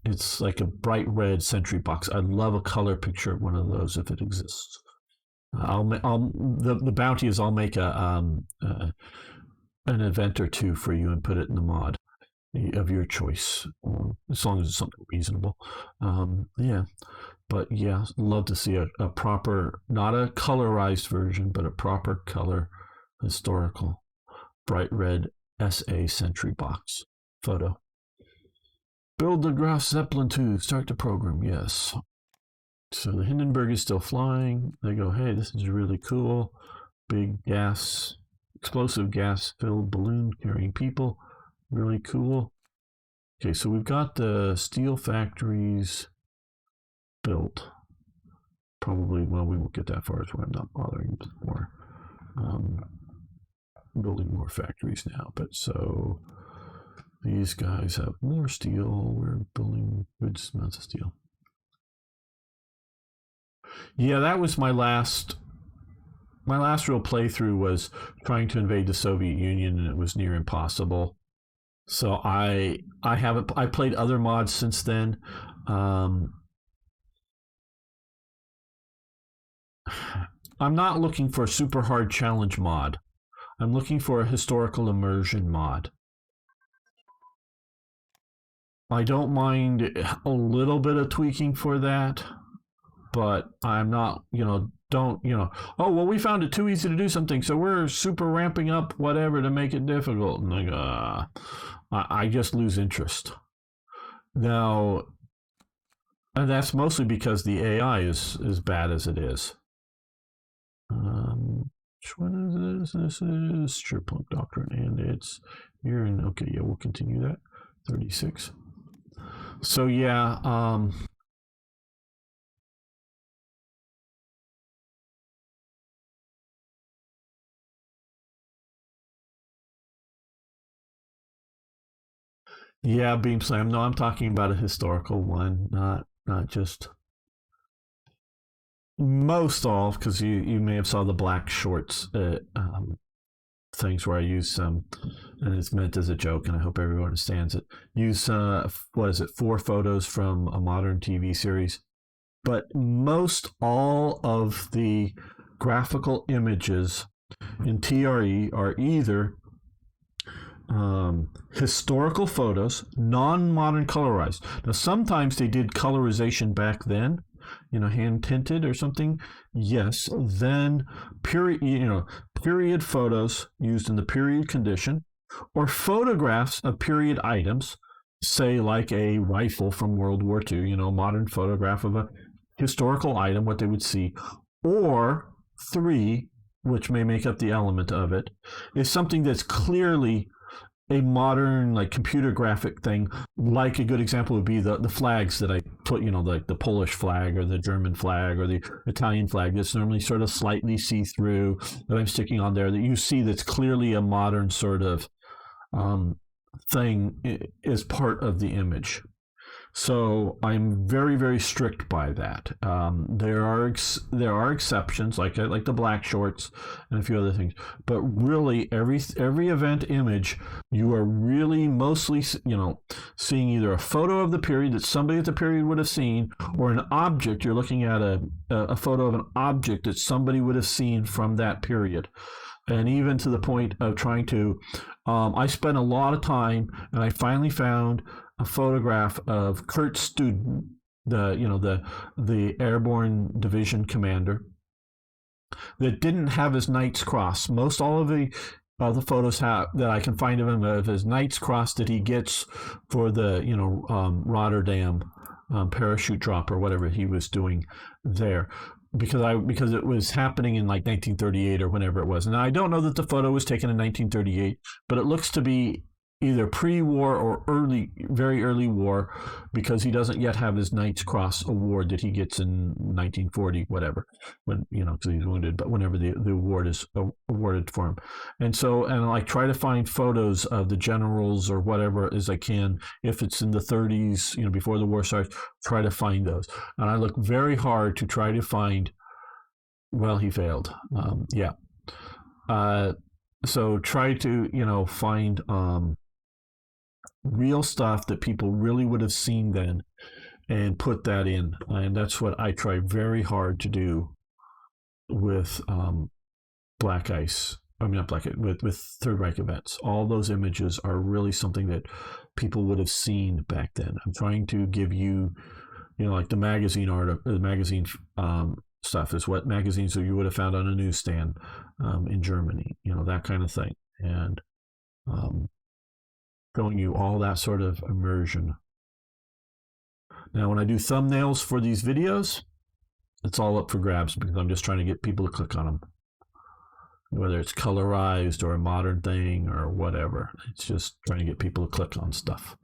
It's like a bright red sentry box. I'd love a color picture of one of those if it exists. The bounty is I'll make an event or two for you and put it in the mod of your choice, as long as it's something reasonable. Yeah, but yeah, love to see a proper, not a colorized version, but a proper color historical bright red SA sentry box photo. Build the Graf Zeppelin 2. Start the program. Yes. So the Hindenburg is still flying. They go, hey, this is really cool. Big explosive gas-filled balloon carrying people. Really cool. Okay, so we've got the steel factories built. Probably, well, we won't get that far, so I'm not bothering more. Building more factories now. But so these guys have more steel. We're building good amounts of steel. Yeah, that was my last real playthrough was trying to invade the Soviet Union, and it was near impossible. So I played other mods since then. I'm not looking for a super hard challenge mod. I'm looking for a historical immersion mod. I don't mind a little bit of tweaking for that, but I'm not, don't, oh, well, we found it too easy to do something, so we're super ramping up whatever to make it difficult. And like, I just lose interest. Now, and that's mostly because the AI is as bad as it is. Which one is this? This is Sherplunk Doctrine, and it's here. And okay, yeah, we'll continue that. 36. So yeah, yeah, beam slam. No, I'm talking about a historical one, not just most all, because you may have saw the black shorts things where I use some, and it's meant as a joke, and I hope everyone understands it. Use what is it, 4 photos from a modern TV series, but most all of the graphical images in TRE are either historical photos, non-modern colorized. Now, sometimes they did colorization back then, hand tinted or something. Yes, then period photos used in the period condition, or photographs of period items, say like a rifle from World War II. Modern photograph of a historical item, what they would see, or 3, which may make up the element of it, is something that's clearly a modern like computer graphic thing. Like a good example would be the flags that I put, like the Polish flag or the German flag or the Italian flag that's normally sort of slightly see-through that I'm sticking on there, that you see that's clearly a modern sort of thing is part of the image. So I'm very, very strict by that. There are exceptions, like the black shorts and a few other things. But really, every event image, you are really mostly seeing either a photo of the period that somebody at the period would have seen, or an object. You're looking at a photo of an object that somebody would have seen from that period. And even to the point of trying to, I spent a lot of time, and I finally found a photograph of Kurt Student, the airborne division commander, that didn't have his Knight's Cross. Most all of the photos that I can find of him of his Knight's Cross that he gets for the Rotterdam parachute drop or whatever he was doing there. Because it was happening in like 1938 or whenever it was. And I don't know that the photo was taken in 1938, but it looks to be either pre-war or very early war, because he doesn't yet have his Knight's Cross award that he gets in 1940, whatever, when because he's wounded, but whenever the award is awarded for him. And I try to find photos of the generals or whatever as I can. If it's in the 30s, before the war starts, try to find those. And I look very hard to try to find. Well, he failed. Yeah. So try to find real stuff that people really would have seen then, and put that in. And that's what I try very hard to do with Black Ice. I mean, not Black Ice, with Third Reich events. All those images are really something that people would have seen back then. I'm trying to give you, like the magazine art, the magazine stuff is what magazines that you would have found on a newsstand in Germany, that kind of thing. And showing you all that sort of immersion. Now, when I do thumbnails for these videos, it's all up for grabs, because I'm just trying to get people to click on them. Whether it's colorized or a modern thing or whatever. It's just trying to get people to click on stuff.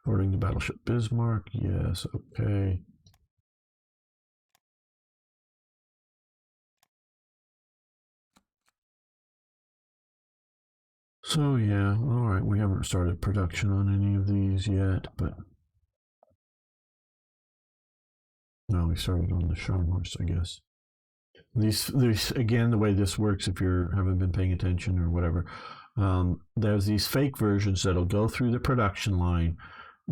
Boarding the battleship Bismarck. Yes, okay. So yeah, all right. We haven't started production on any of these yet, but no, we started on the Scharnhorst, I guess. These again, the way this works, if you haven't been paying attention or whatever, there's these fake versions that'll go through the production line,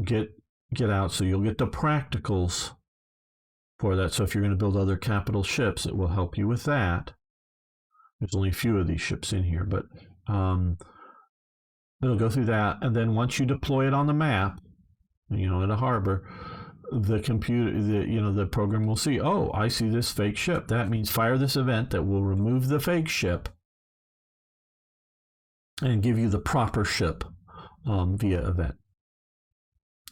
get out, so you'll get the practicals for that. So if you're going to build other capital ships, it will help you with that. There's only a few of these ships in here, but it'll go through that. And then once you deploy it on the map, at a harbor, the computer, the program will see, oh, I see this fake ship. That means fire this event that will remove the fake ship and give you the proper ship via event.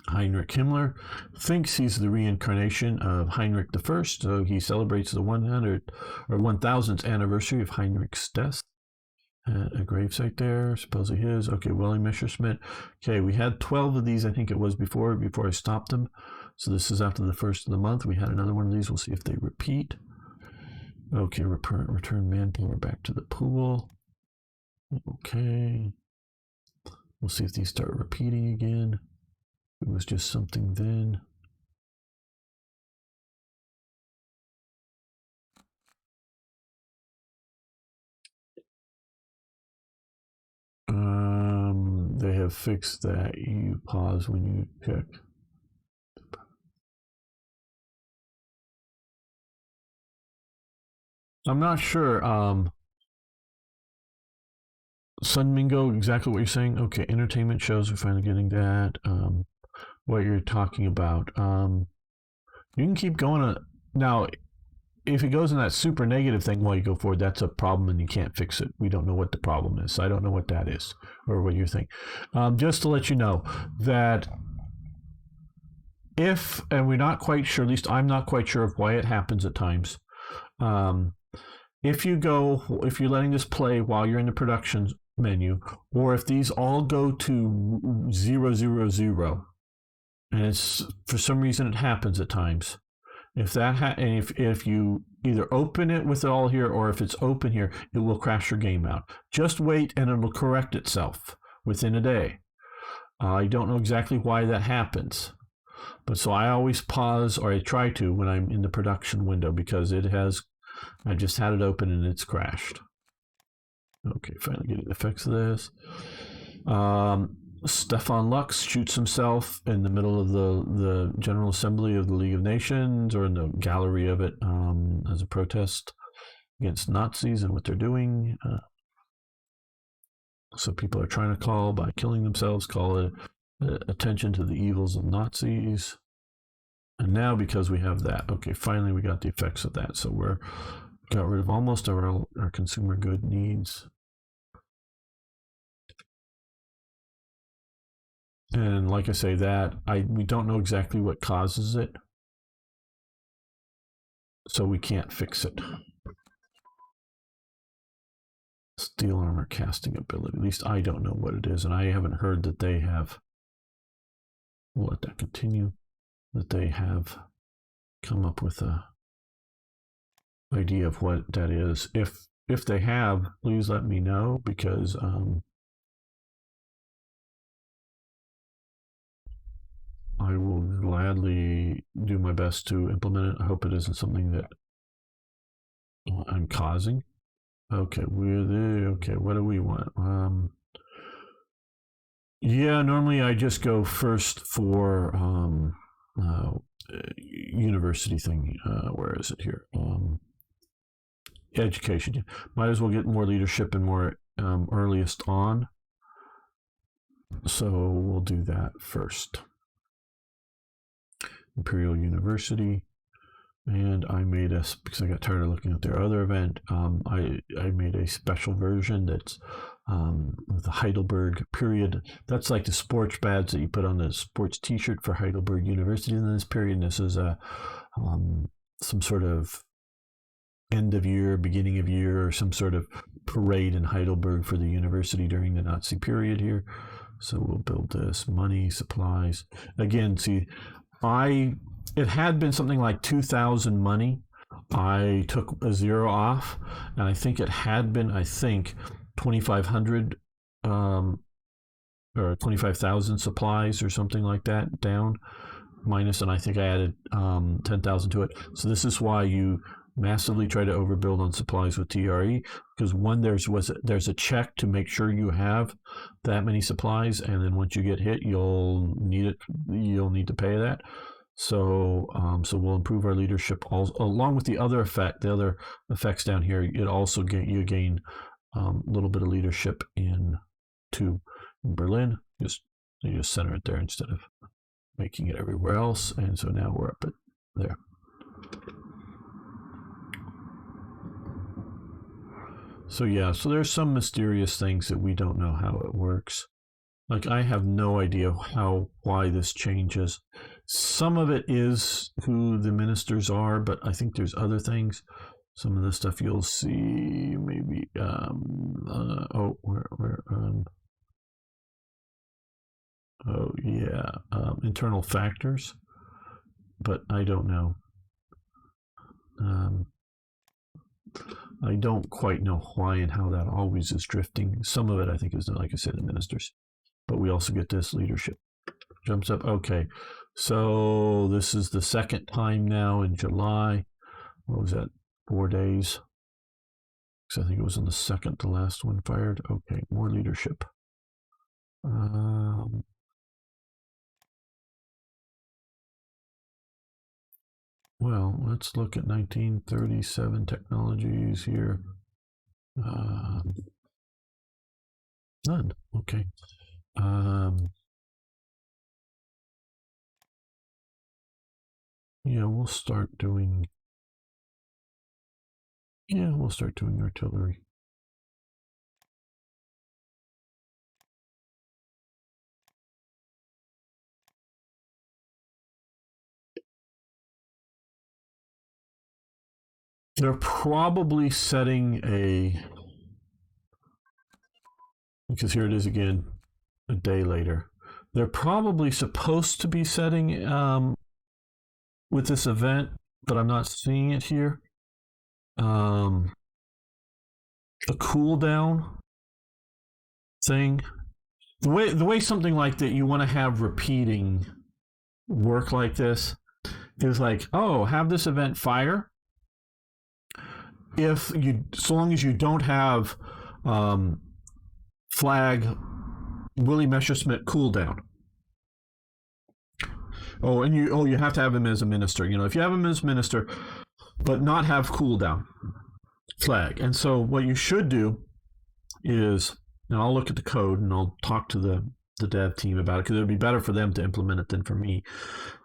Heinrich Himmler thinks he's the reincarnation of Heinrich I, so he celebrates the 1000th anniversary of Heinrich's death. A gravesite there, supposedly his. Okay, William Messerschmitt. Okay, we had 12 of these, I think it was before I stopped them. So this is after the first of the month. We had another one of these. We'll see if they repeat. Okay, return manpower back to the pool. Okay. We'll see if these start repeating again. It was just something then. They have fixed that. You pause when you pick. I'm not sure. Sun Mingo, exactly what you're saying. Okay, entertainment shows. We're finally getting that. What you're talking about. You can keep going. Now, if it goes in that super negative thing while you go forward, that's a problem and you can't fix it. We don't know what the problem is. I don't know what that is or what you're thinking. Just to let you know that and we're not quite sure, at least I'm not quite sure of why it happens at times. If you're letting this play while you're in the production menu, or if these all go to 000, and it's for some reason it happens at times. If you either open it with it all here, or if it's open here, it will crash your game out. Just wait and it will correct itself within a day. I don't know exactly why that happens, but so I always pause, or I try to when I'm in the production window, because I just had it open and it's crashed. Okay, finally getting the effects of this. Stefan Lux shoots himself in the middle of the General Assembly of the League of Nations, or in the gallery of it, as a protest against Nazis and what they're doing. So people are trying to by killing themselves, attention to the evils of Nazis. And now, because we have that, okay, finally we got the effects of that. So got rid of almost our consumer good needs. And like I say, we don't know exactly what causes it, so we can't fix it. Steel armor casting ability. At least I don't know what it is, and I haven't heard that they have. We'll let that continue. That they have come up with a idea of what that is. If they have, please let me know, because I will gladly do my best to implement it. I hope it isn't something that I'm causing. Okay, okay, what do we want? Yeah, normally I just go first for university thing. Where is it here? Education. Might as well get more leadership and more earliest on. So we'll do that first. Imperial University. And I made because I got tired of looking at their other event, I made a special version that's with the Heidelberg period. That's like the sports badge that you put on the sports t-shirt for Heidelberg University in this period. And this is some sort of end of year, beginning of year, or some sort of parade in Heidelberg for the university during the Nazi period here. So we'll build this. Money, supplies. Again, see, it had been something like 2,000 money. I took a zero off, and I think it had been, 2,500 or 25,000 supplies or something like that down, minus, and I think I added 10,000 to it. So this is why you massively try to overbuild on supplies with TRE, because there's a check to make sure you have that many supplies, and then once you get hit, you'll need to pay that. So, so we'll improve our leadership along with the other effects down here. It also you gain a little bit of leadership in Berlin. You just center it there instead of making it everywhere else. And so now we're up at there. So yeah, so there's some mysterious things that we don't know how it works. Like I have no idea why this changes. Some of it is who the ministers are, but I think there's other things. Some of the stuff you'll see maybe internal factors, but I don't know. I don't quite know why and how that always is drifting. Some of it I think is, like I said, the ministers, but we also get this leadership jumps up. Okay, so this is the second time now in July. What was that? 4 days. So I think it was on the second, the last one fired. Okay, more leadership. Well, let's look at 1937 technologies here. None. Okay. Yeah, we'll start doing. Yeah, we'll start doing artillery. They're probably setting because here it is again, a day later. They're probably supposed to be setting with this event, but I'm not seeing it here. A cooldown thing. The way something like that you want to have repeating work like this is like, oh, have this event fire. So long as you don't have flag Willie Messerschmitt cooldown. You have to have him as a minister. If you have him as minister, but not have cooldown flag. And so what you should do is, and I'll look at the code and I'll talk to the dev team about it because it would be better for them to implement it than for me.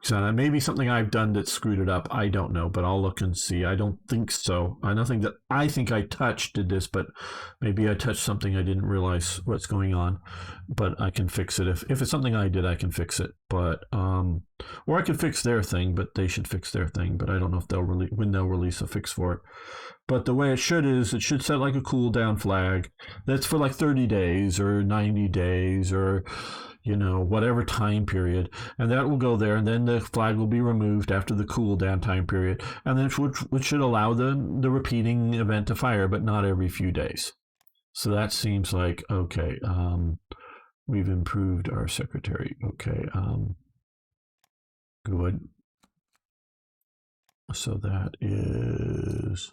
So maybe something I've done that screwed it up. I don't know, but I'll look and see. I don't think so. Nothing that I think I touched did this, but maybe I touched something I didn't realize what's going on. But I can fix it if it's something I did. I can fix it. But or I could fix their thing, but they should fix their thing. But I don't know if when they'll release a fix for it. But the way it should set like a cooldown flag that's for like 30 days or 90 days or whatever time period, and that will go there, and then the flag will be removed after the cooldown time period, and then which should allow the repeating event to fire, but not every few days. So that seems like okay. We've improved our secretary. Okay. Good. So that is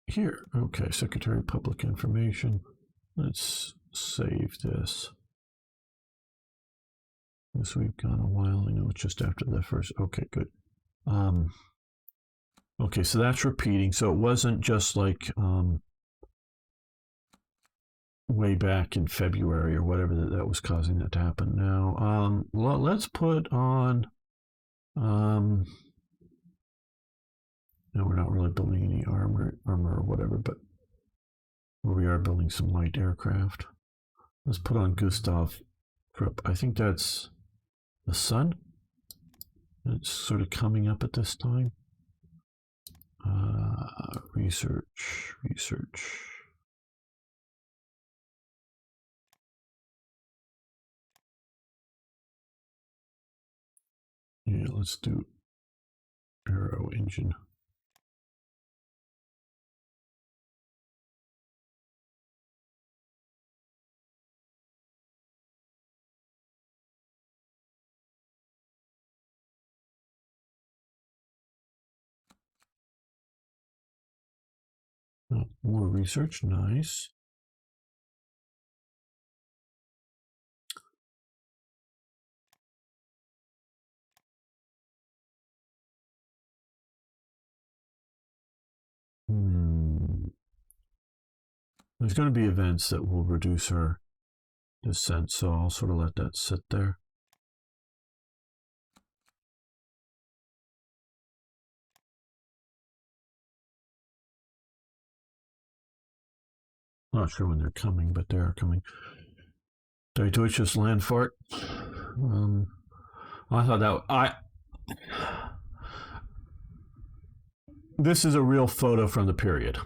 here. Okay, Secretary of Public Information. Let's save this. This we've gone a while. I know it's just after the first. Okay, good. Okay, so that's repeating. So it wasn't just like way back in February or whatever that was causing that to happen. Now, let's put on. No, we're not really building any armor or whatever, but we are building some light aircraft. Let's put on Gustav Krupp. I think that's the sun. It's sort of coming up at this time. Research. Yeah, let's do aero engine. Oh, more research, nice. There's going to be events that will reduce her descent, so I'll sort of let that sit there. Not sure when they're coming, but they are coming. Die deutsches Landfahrt. I thought that this is a real photo from the period.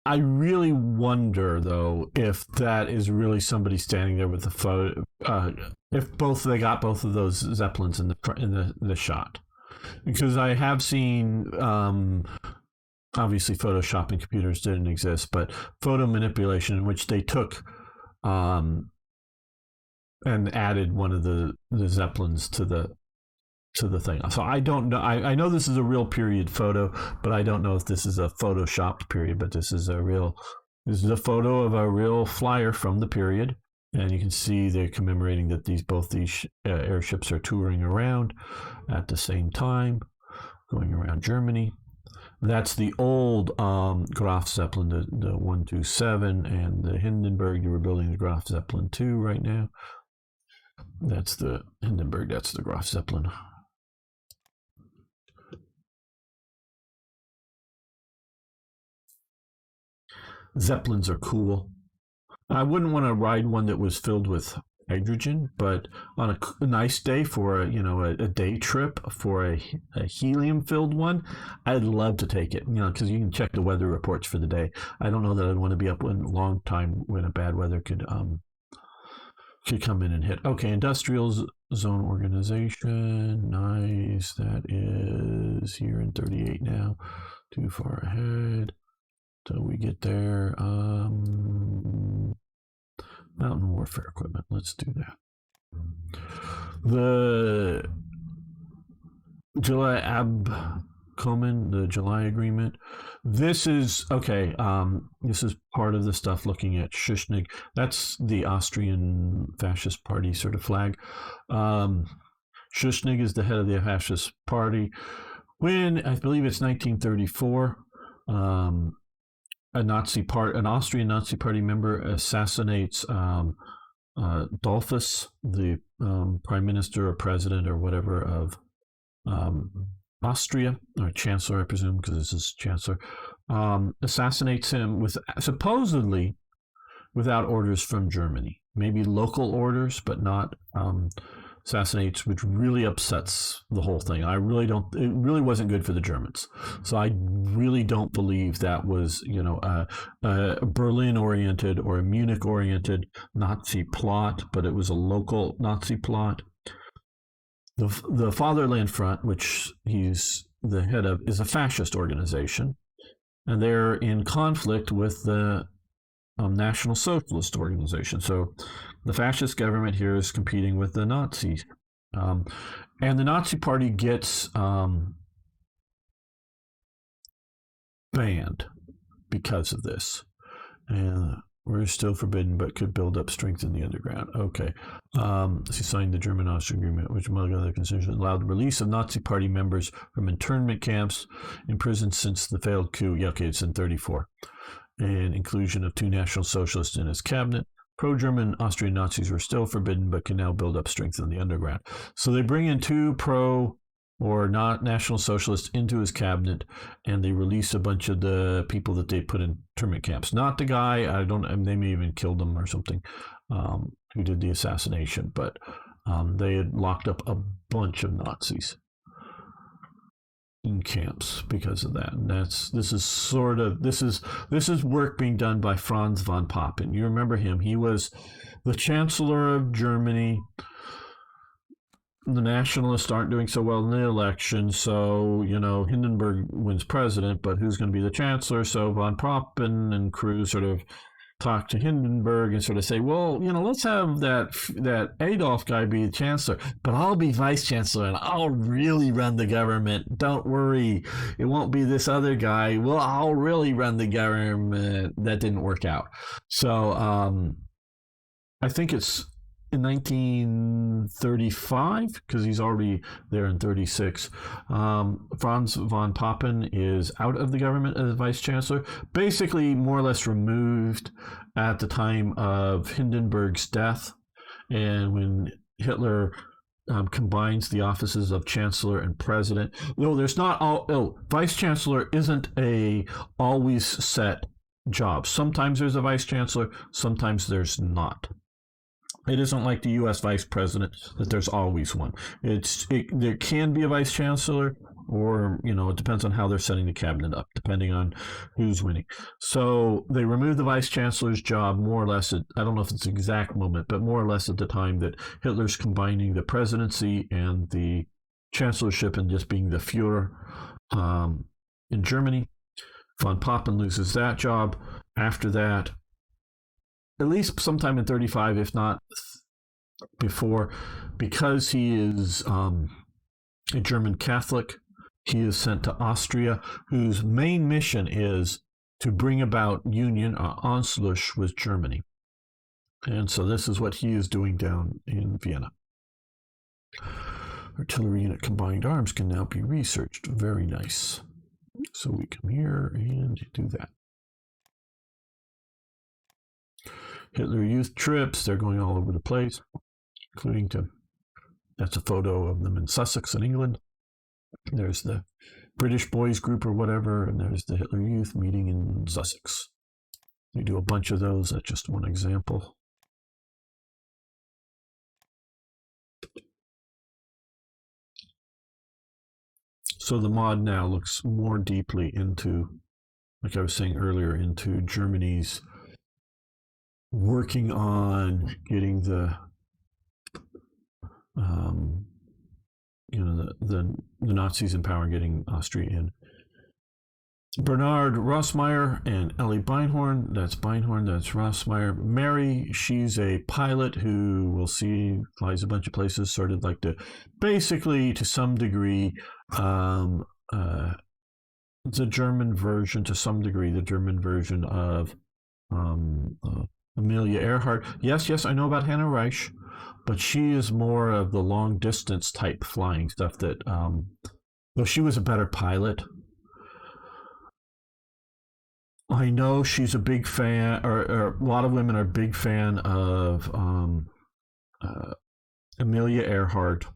I really wonder, though, if that is really somebody standing there with the photo. If they got both of those Zeppelins in the shot, because I have seen. Obviously, photoshopping computers didn't exist, but photo manipulation in which they took and added one of the Zeppelins to the thing. So I don't know. I know this is a real period photo, but I don't know if this is a photoshopped period. But this is a photo of a real flyer from the period, and you can see they're commemorating that both these airships are touring around at the same time, going around Germany. That's the old Graf Zeppelin, the 127, and the Hindenburg. You were building the Graf Zeppelin 2 right now. That's the Hindenburg. That's the Graf Zeppelin. Zeppelins are cool. I wouldn't want to ride one that was filled with hydrogen, but on a nice day for a day trip for a helium-filled one, I'd love to take it. Because you can check the weather reports for the day. I don't know that I'd want to be up in a long time when a bad weather could come in and hit. Okay, industrial zone organization. Nice. That is here in 38 now. Too far ahead. Till we get there. Mountain warfare equipment. Let's do that. The July Abkommen, the July Agreement. This is okay. This is part of the stuff looking at Schuschnigg. That's the Austrian Fascist Party sort of flag. Schuschnigg is the head of the Fascist Party. When I believe it's 1934. An Austrian Nazi Party member assassinates Dollfuss, the prime minister or president or whatever of Austria, or chancellor, I presume, because this is chancellor. Assassinates him supposedly without orders from Germany. Maybe local orders, but not assassinates, which really upsets the whole thing. It really wasn't good for the Germans. So I really don't believe that was, a Berlin-oriented or a Munich-oriented Nazi plot, but it was a local Nazi plot. The Fatherland Front, which he's the head of, is a fascist organization, and they're in conflict with the National Socialist organization. So the fascist government here is competing with the Nazis. And the Nazi Party gets banned because of this. And we're still forbidden, but could build up strength in the underground. Okay. He signed the German-Austrian agreement, which, among other conditions, allowed the release of Nazi Party members from internment camps, imprisoned since the failed coup. Yeah, okay, it's in 1934. And inclusion of 2 National Socialists in his cabinet. Pro-German Austrian Nazis were still forbidden, but can now build up strength in the underground. So they bring in 2 pro or not National Socialists into his cabinet, and they release a bunch of the people that they put in internment camps. Not the guy, they may even killed him or something, who did the assassination, but they had locked up a bunch of Nazis in camps because of that. And this is work being done by Franz von Papen. You remember him. He was the Chancellor of Germany. The nationalists aren't doing so well in the election, so Hindenburg wins president, but who's going to be the chancellor? So von Papen and crew sort of talk to Hindenburg and sort of say, well, let's have that Adolf guy be the chancellor, but I'll be vice chancellor and I'll really run the government. Don't worry, it won't be this other guy. Well, I'll really run the government. That didn't work out. So I think it's in 1935, because he's already there in 36. Franz von Papen is out of the government as vice chancellor, basically more or less removed at the time of Hindenburg's death. And when Hitler combines the offices of chancellor and president, no, there's not all. Oh, vice chancellor isn't a always set job. Sometimes there's a vice chancellor, sometimes there's not. It isn't like the U.S. vice president that there's always one. There can be a vice chancellor, or it depends on how they're setting the cabinet up, depending on who's winning. So they removed the vice chancellor's job more or less. I don't know if it's the exact moment, but more or less at the time that Hitler's combining the presidency and the chancellorship and just being the Führer in Germany. Von Papen loses that job. After that, at least sometime in 35, if not before, because he is a German Catholic, he is sent to Austria, whose main mission is to bring about union or Anschluss with Germany. And so this is what he is doing down in Vienna. Artillery unit combined arms can now be researched. Very nice. So we come here and do that. Hitler Youth trips, they're going all over the place, including that's a photo of them in Sussex in England. There's the British Boys Group or whatever, and there's the Hitler Youth meeting in Sussex. They do a bunch of those, that's just one example. So the mod now looks more deeply into, like I was saying earlier, into Germany's working on getting the Nazis in power, getting Austria in. Bernard Rossmeyer and Ellie Beinhorn. That's Rossmeyer. Mary, she's a pilot who we'll see flies a bunch of places, sort of like basically to some degree, the German version of Amelia Earhart. Yes, I know about Hannah Reich, but she is more of the long distance type flying stuff that, though she was a better pilot. I know she's a big fan, or a lot of women are a big fan of Amelia Earhart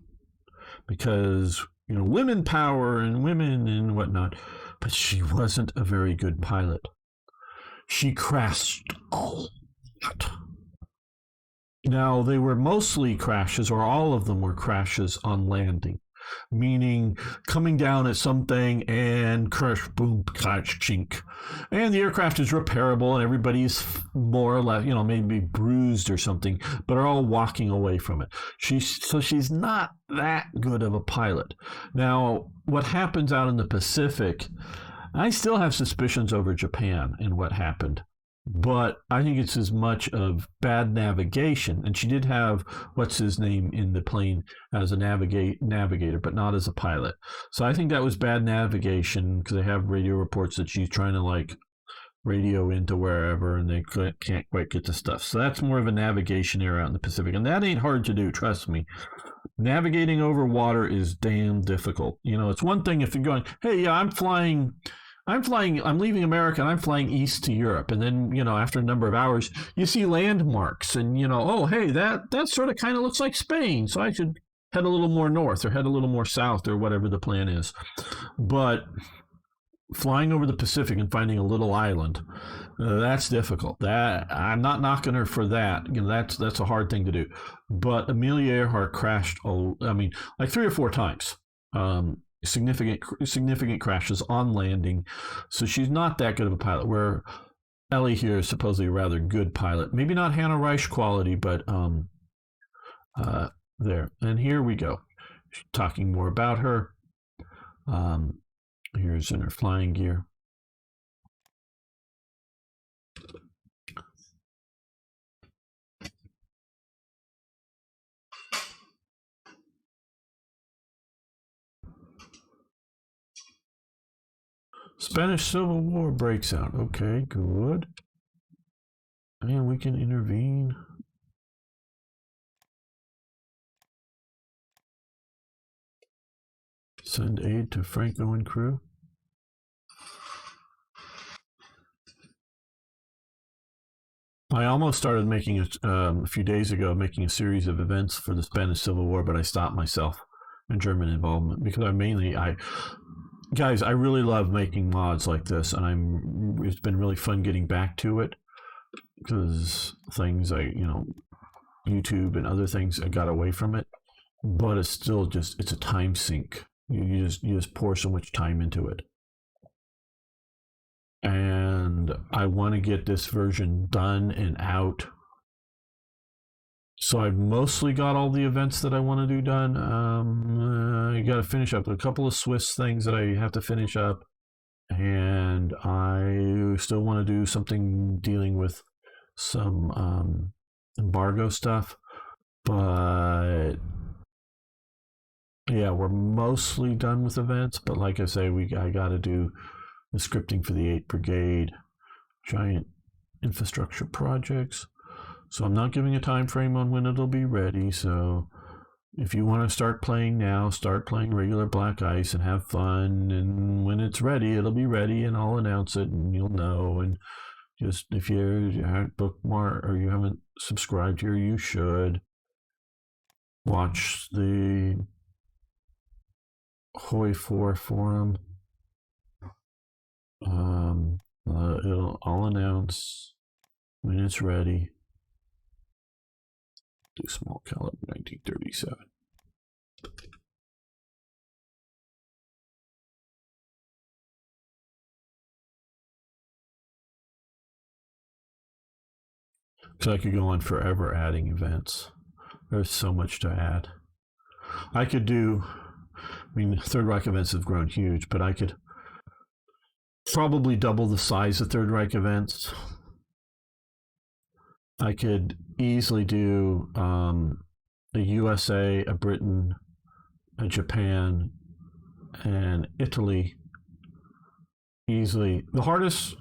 because, women power and women and whatnot, but she wasn't a very good pilot. She crashed a lot. Now, they were mostly crashes, or all of them were crashes on landing, meaning coming down at something and crash, boom, crash, chink. And the aircraft is repairable and everybody's more or less, maybe bruised or something, but are all walking away from it. She's not that good of a pilot. Now, what happens out in the Pacific, I still have suspicions over Japan and what happened. But I think it's as much of bad navigation. And she did have, what's his name, in the plane as a navigator, but not as a pilot. So I think that was bad navigation because they have radio reports that she's trying to radio into wherever and they can't quite get the stuff. So that's more of a navigation error out in the Pacific. And that ain't hard to do, trust me. Navigating over water is damn difficult. It's one thing if you're going, hey, yeah, I'm leaving America and I'm flying east to Europe. And then, after a number of hours, you see landmarks and, oh, hey, that sort of kind of looks like Spain. So I should head a little more north or head a little more south or whatever the plan is. But flying over the Pacific and finding a little island, that's difficult. That I'm not knocking her for that. That's a hard thing to do. But Amelia Earhart crashed, like 3 or 4 times. Significant crashes on landing, so she's not that good of a pilot. Where Ellie here is supposedly a rather good pilot, maybe not Hannah Reich quality, but there. And here we go, talking more about her. Here's in her flying gear. Spanish Civil War breaks out. Okay, good. And we can intervene. Send aid to Franco and crew. I almost started making a few days ago, making a series of events for the Spanish Civil War, but I stopped myself in German involvement because guys, I really love making mods like this, and it's been really fun getting back to it because things YouTube and other things, I got away from it, but it's still it's a time sink. You just pour so much time into it. And I want to get this version done and out. So I've mostly got all the events that I want to do done. I got to finish up a couple of Swiss things that I have to finish up. And I still want to do something dealing with some embargo stuff. But yeah, we're mostly done with events. But like I say, I got to do the scripting for the 8th Brigade, giant infrastructure projects. So I'm not giving a time frame on when it'll be ready. So if you want to start playing now, start playing regular Black Ice and have fun. And when it's ready, it'll be ready, and I'll announce it, and you'll know. And just if you haven't bookmarked or you haven't subscribed here, you should watch the Hoi 4 forum. I'll announce when it's ready. Do small caliber 1937. So I could go on forever adding events. There's so much to add. I could do, Third Reich events have grown huge, but I could probably double the size of Third Reich events. I could easily do a USA, a Britain, a Japan, and Italy. Easily. The hardest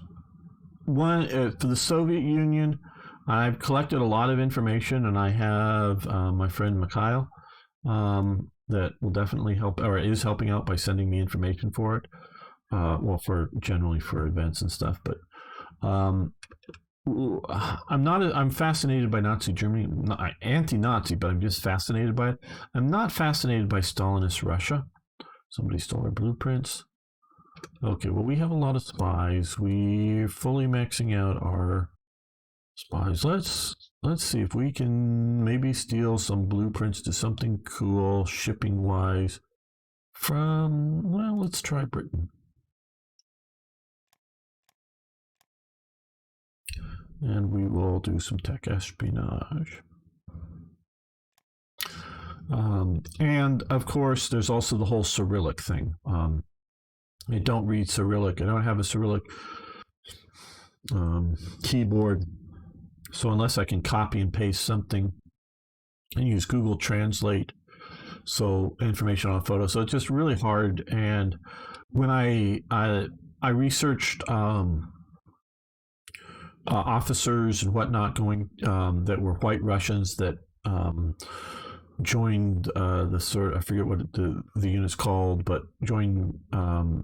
one for the Soviet Union, I've collected a lot of information, and I have my friend Mikhail that will definitely help, or is helping out by sending me information for it. Generally for events and stuff, but I'm fascinated by Nazi Germany. Not anti-Nazi, but I'm just fascinated by it. I'm not fascinated by Stalinist Russia. Somebody stole our blueprints. Okay, well, we have a lot of spies. We're fully maxing out our spies. Let's see if we can maybe steal some blueprints to something cool shipping wise from, well, let's try Britain. And we will do some tech espionage. And of course, there's also the whole Cyrillic thing. I don't read Cyrillic. I don't have a Cyrillic keyboard. So unless I can copy and paste something and use Google Translate, so information on photos. So it's just really hard. And when I researched officers and whatnot going that were white Russians that joined the sort, I forget what the unit's called, but joined the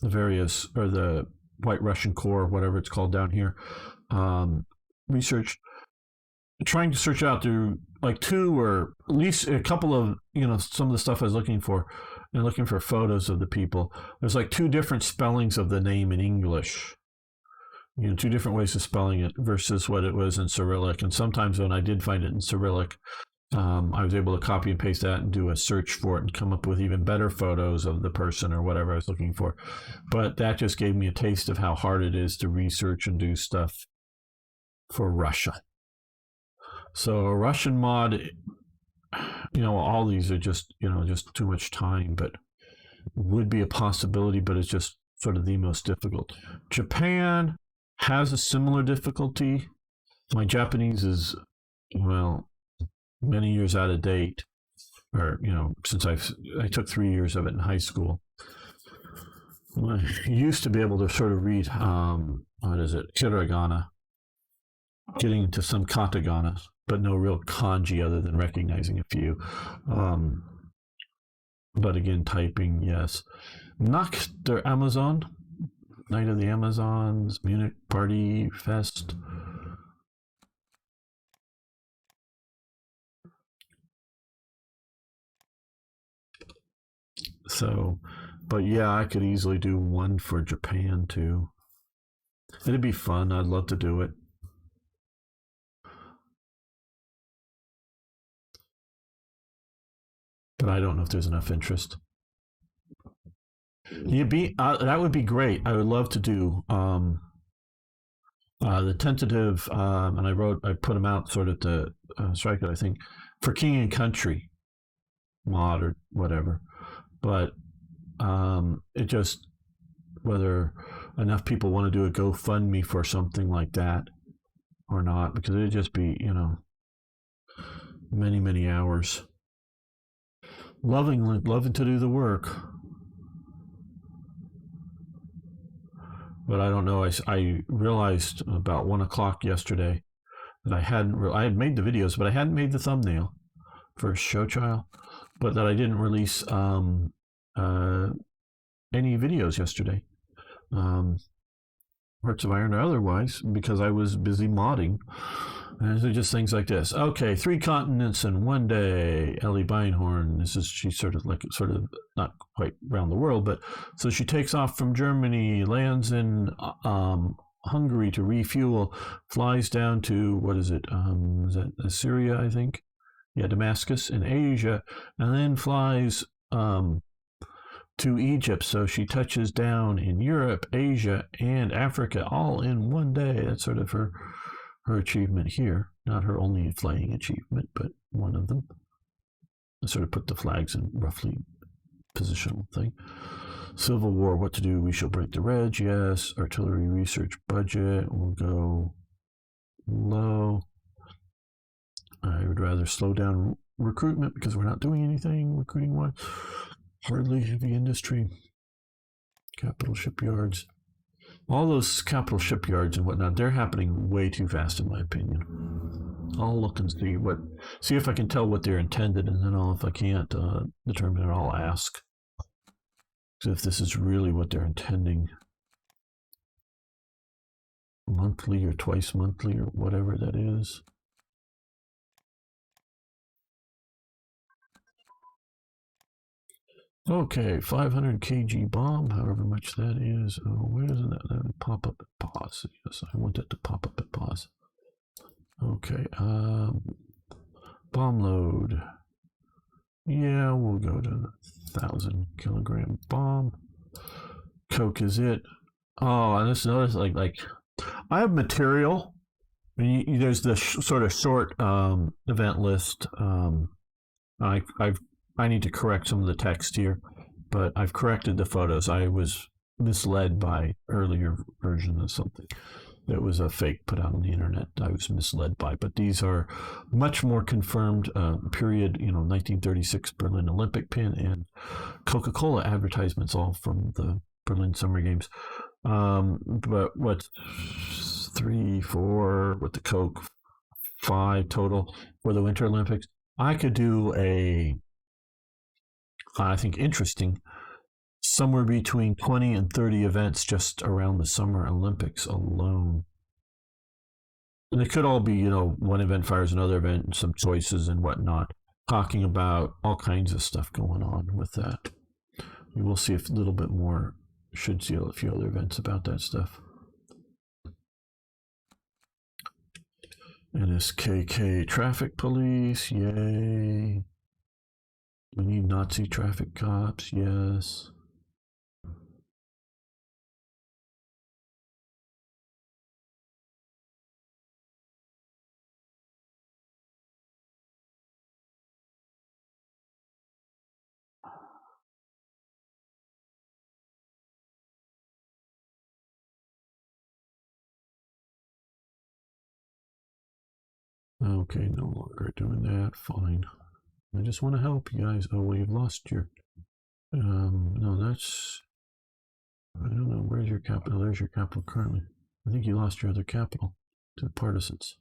various, or the White Russian Corps, whatever it's called down here. Trying to search out through like two or at least a couple of, some of the stuff I was looking for, and looking for photos of the people. There's like two different spellings of the name in English. Two different ways of spelling it versus what it was in Cyrillic. And sometimes when I did find it in Cyrillic, I was able to copy and paste that and do a search for it and come up with even better photos of the person or whatever I was looking for. But that just gave me a taste of how hard it is to research and do stuff for Russia. So a Russian mod, all these are just too much time, but would be a possibility, but it's just sort of the most difficult. Japan has a similar difficulty. My Japanese is, many years out of date, or, since I took 3 years of it in high school. I used to be able to sort of read, hiragana, getting into some katakana, but no real kanji other than recognizing a few. But again, typing, yes. Nacht der Amazon, Night of the Amazons, Munich Party Fest. So, but yeah, I could easily do one for Japan too. It'd be fun. I'd love to do it. But I don't know if there's enough interest. That would be great. I would love to do the tentative, and I put them out sort of to strike it. I think for King and Country mod or whatever, but it just whether enough people want to do a GoFundMe for something like that or not, because it'd just be many hours. Loving to do the work. But I don't know. I realized about 1 o'clock yesterday that I had made the videos, but I hadn't made the thumbnail for Show Child, but that I didn't release any videos yesterday, Hearts of Iron or otherwise, because I was busy modding. And so just things like this. Okay, 3 continents in 1 day. Ellie Beinhorn. She's sort of not quite around the world, but so she takes off from Germany, lands in Hungary to refuel, flies down to is that Syria, I think? Yeah, Damascus in Asia, and then flies to Egypt. So she touches down in Europe, Asia, and Africa all in 1 day. That's sort of her achievement here. Not her only flying achievement, but one of them. I sort of put the flags in roughly positional thing. Civil War, what to do? We shall break the reg, yes. Artillery research budget will go low. I would rather slow down recruitment because we're not doing anything recruiting wise. Hardly heavy industry. Capital shipyards. All those capital shipyards and whatnot, they're happening way too fast, in my opinion. I'll look and see if I can tell what they're intended, and then if I can't determine it, I'll ask. So if this is really what they're intending, monthly or twice monthly or whatever that is. Okay, 500 kg bomb, however much that is. Oh, where doesn't that pop up at pause? Yes, I want that to pop up at pause. Okay, bomb load. Yeah, we'll go to the 1,000 kilogram bomb. Coke is it. Oh, and this is another like I have material. There's the sort of short event list. I need to correct some of the text here, but I've corrected the photos. I was misled by earlier version of something that was a fake put out on the internet. I was misled by, but these are much more confirmed period, 1936 Berlin Olympic pin and Coca-Cola advertisements, all from the Berlin Summer Games. But what's 3, 4 with the Coke, 5 total for the Winter Olympics. I could do I think interesting, somewhere between 20 and 30 events just around the Summer Olympics alone. And it could all be, one event fires another event, and some choices and whatnot, talking about all kinds of stuff going on with that. You will see a little bit more, should see a few other events about that stuff. NSKK traffic police, yay. We need Nazi traffic cops, yes. Okay, no longer doing that, fine. I just want to help you guys. Oh, well, you've lost your, no, that's, I don't know, where's your capital? There's your capital currently. I think you lost your other capital to the partisans.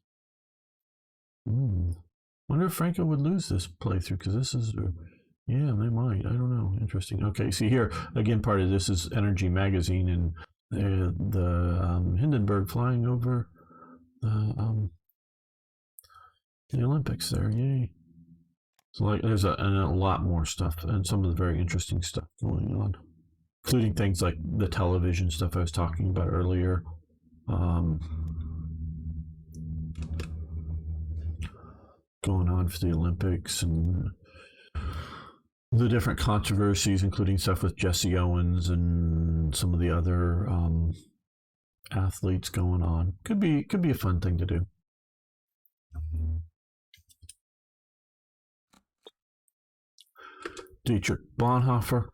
Wonder if Franco would lose this playthrough, because this is, yeah, they might, I don't know. interesting. Okay, see here again. Part of this is Energy Magazine, and the Hindenburg flying over the Olympics there. Yay! So like, there's a lot more stuff, and some of the very interesting stuff going on, including things like the television stuff I was talking about earlier. Going on for the Olympics and the different controversies, including stuff with Jesse Owens and some of the other athletes going on. Could be a fun thing to do. Dietrich Bonhoeffer,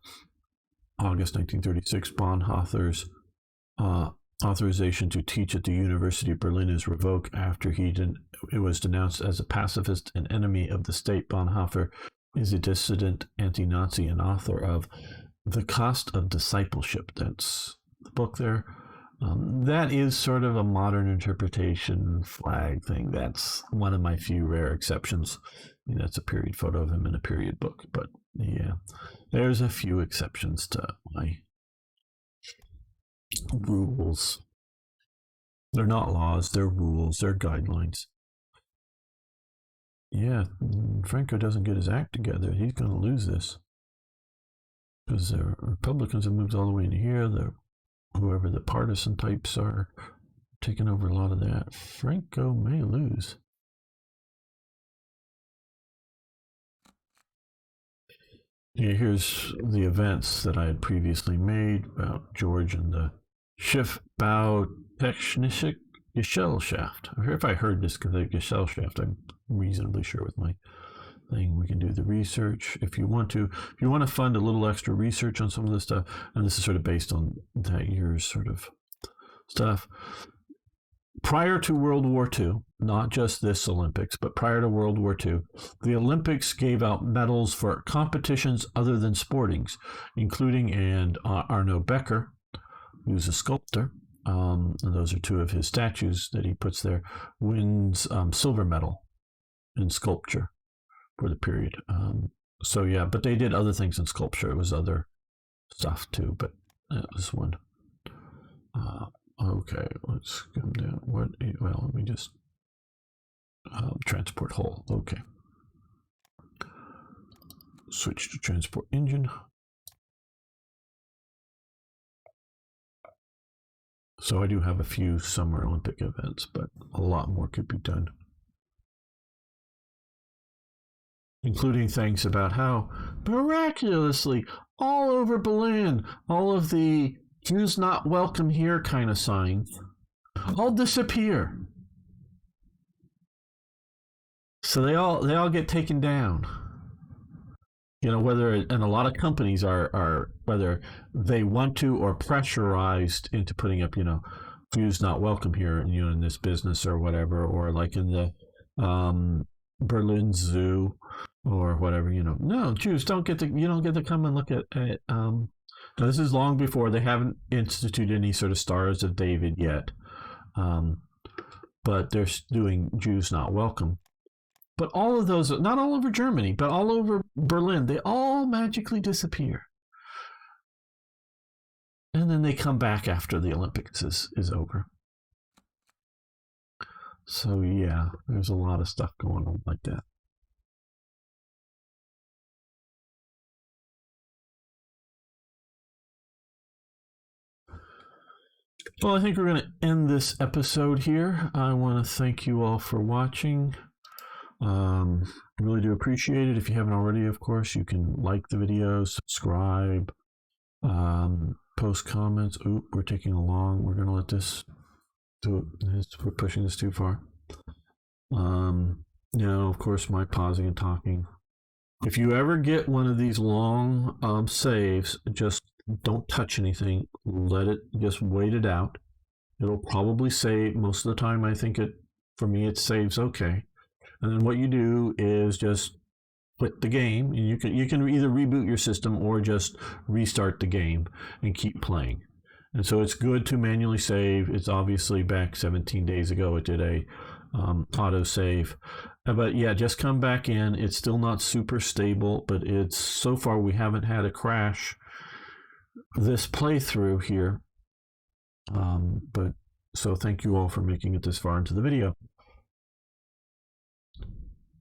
August 1936. Bonhoeffer's authorization to teach at the University of Berlin is revoked after it was denounced as a pacifist and enemy of the state. Bonhoeffer is a dissident anti-Nazi and author of The Cost of Discipleship. That's the book there. That is sort of a modern interpretation flag thing. That's one of my few rare exceptions. I mean, that's a period photo of him in a period book, but yeah, there's a few exceptions to my rules. They're not laws, they're rules, they're guidelines. Yeah, Franco doesn't get his act together, he's going to lose this. Because the Republicans have moved all the way into here, whoever the partisan types are taking over a lot of that. Franco may lose. Yeah, here's the events that I had previously made about George and the Schiffbau Technische Gesellschaft. If I heard this Gesellschaft, I'm reasonably sure with my thing. We can do the research if you want to. If you want to fund a little extra research on some of this stuff, and this is sort of based on that year's sort of stuff. Prior to World War II, not just this Olympics, but prior to World War II, the Olympics gave out medals for competitions other than sportings, including Arno Becker, who's a sculptor, and those are two of his statues that he puts there, wins silver medal in sculpture for the period. So yeah, but they did other things in sculpture. It was other stuff too, but that was one. Okay, let's come down. Well, let me just transport hull. Okay. Switch to transport engine. So I do have a few Summer Olympic events, but a lot more could be done. Including things about how miraculously all over Berlin, all of the Jews not welcome here kind of signs all disappear. So they all get taken down. You know, and a lot of companies are whether they want to or pressurized into putting up, Jews not welcome here, in this business or whatever, or like in the Berlin Zoo or whatever, no, Jews don't get to come and look at this is long before. They haven't instituted any sort of Stars of David yet, but they're doing Jews not welcome. But all of those, not all over Germany, but all over Berlin, they all magically disappear. And then they come back after the Olympics is over. So yeah, there's a lot of stuff going on like that. Well, I think we're going to end this episode here. I want to thank you all for watching. Really do appreciate it. If you haven't already, of course, you can like the video, subscribe, post comments. Oop, we're taking a long. We're going to let this do it. We're pushing this too far. Of course, my pausing and talking. If you ever get one of these long saves, just don't touch anything. Let it, just wait it out. It'll probably save. Most of the time, I think for me, it saves okay. And then what you do is just quit the game, and you can either reboot your system or just restart the game and keep playing. And so it's good to manually save. It's obviously back 17 days ago. It did a autosave. But yeah, just come back in. It's still not super stable, but it's so far we haven't had a crash this playthrough here. But so thank you all for making it this far into the video.